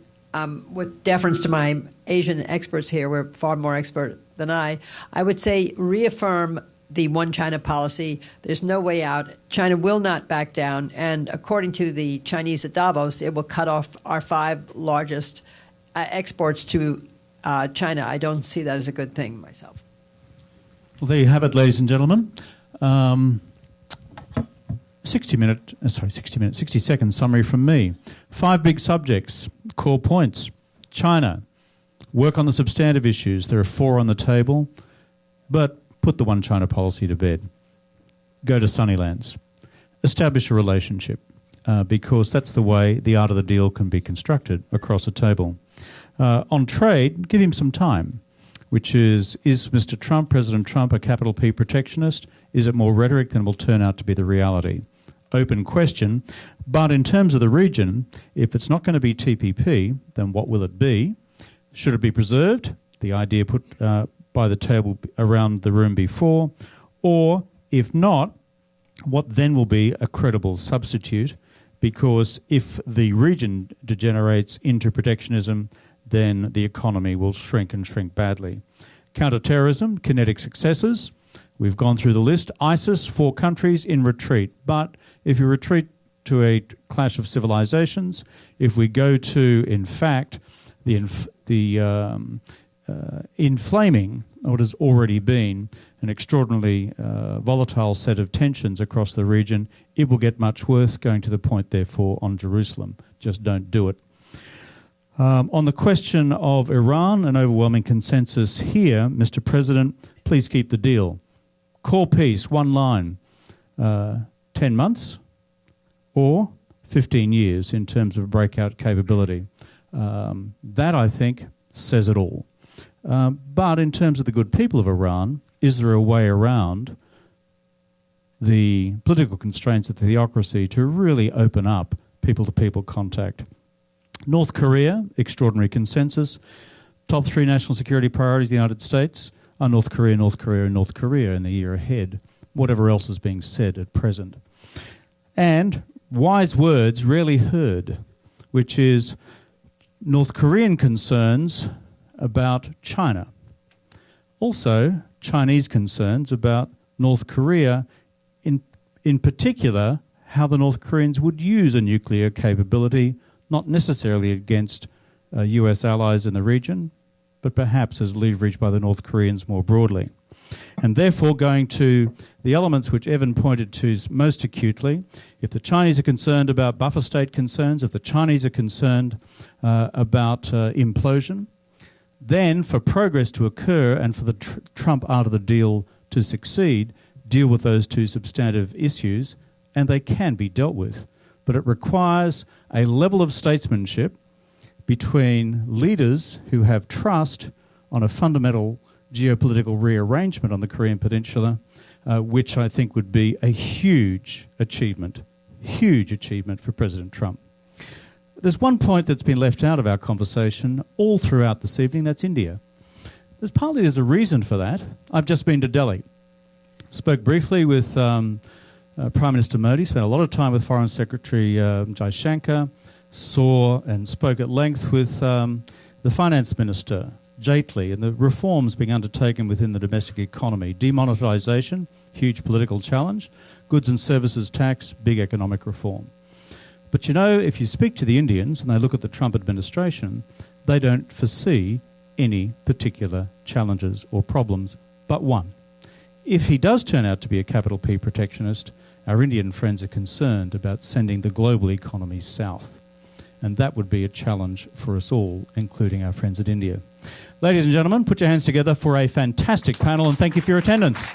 with deference to my Asian experts here, we're far more expert than I would say reaffirm the one China policy. There's no way out. China will not back down. And according to the Chinese at Davos, it will cut off our 5 largest exports to China. I don't see that as a good thing myself. Well, there you have it, ladies and gentlemen. 60-second summary from me. 5 big subjects, core points. China, work on the substantive issues. There are 4 on the table, but put the one China policy to bed. Go to Sunnylands. Establish a relationship, because that's the way the art of the deal can be constructed across a table. On trade, give him some time, which is Mr. Trump, President Trump, a capital P protectionist? Is it more rhetoric than will turn out to be the reality? Open question. But in terms of the region, if it's not going to be TPP, then what will it be? Should it be preserved? The idea put by the table around the room before. Or, if not, what then will be a credible substitute? Because if the region degenerates into protectionism, then the economy will shrink and shrink badly. Counter-terrorism, kinetic successes. We've gone through the list. ISIS, 4 countries in retreat. But if you retreat to a clash of civilizations, if we go to, in fact, inflaming what has already been an extraordinarily volatile set of tensions across the region, it will get much worse, going to the point, therefore, on Jerusalem. Just don't do it. On the question of Iran, an overwhelming consensus here, Mr. President, please keep the deal. Core peace, one line, 10 months or 15 years in terms of breakout capability. That, I think, says it all. But in terms of the good people of Iran, is there a way around the political constraints of the theocracy to really open up people-to-people contact? North Korea, extraordinary consensus. Top 3 national security priorities of the United States are North Korea, North Korea, and North Korea in the year ahead, whatever else is being said at present. And wise words rarely heard, which is North Korean concerns about China. Also, Chinese concerns about North Korea, in particular, how the North Koreans would use a nuclear capability, not necessarily against US allies in the region, but perhaps as leveraged by the North Koreans more broadly. And therefore, going to the elements which Evan pointed to most acutely, if the Chinese are concerned about buffer state concerns, if the Chinese are concerned about implosion, then for progress to occur and for the Trump art of the deal to succeed, deal with those 2 substantive issues, and they can be dealt with. But it requires a level of statesmanship between leaders who have trust on a fundamental geopolitical rearrangement on the Korean Peninsula, which I think would be a huge achievement for President Trump. There's one point that's been left out of our conversation all throughout this evening, that's India. There's a reason for that. I've just been to Delhi. Spoke briefly with Prime Minister Modi, spent a lot of time with Foreign Secretary Jaishankar, saw and spoke at length with the Finance Minister, Jaitley, and the reforms being undertaken within the domestic economy. Demonetisation, huge political challenge. Goods and services tax, big economic reform. But you know, if you speak to the Indians and they look at the Trump administration, they don't foresee any particular challenges or problems but one. If he does turn out to be a capital P protectionist, our Indian friends are concerned about sending the global economy south. And that would be a challenge for us all, including our friends at India. Ladies and gentlemen, put your hands together for a fantastic panel, and thank you for your attendance.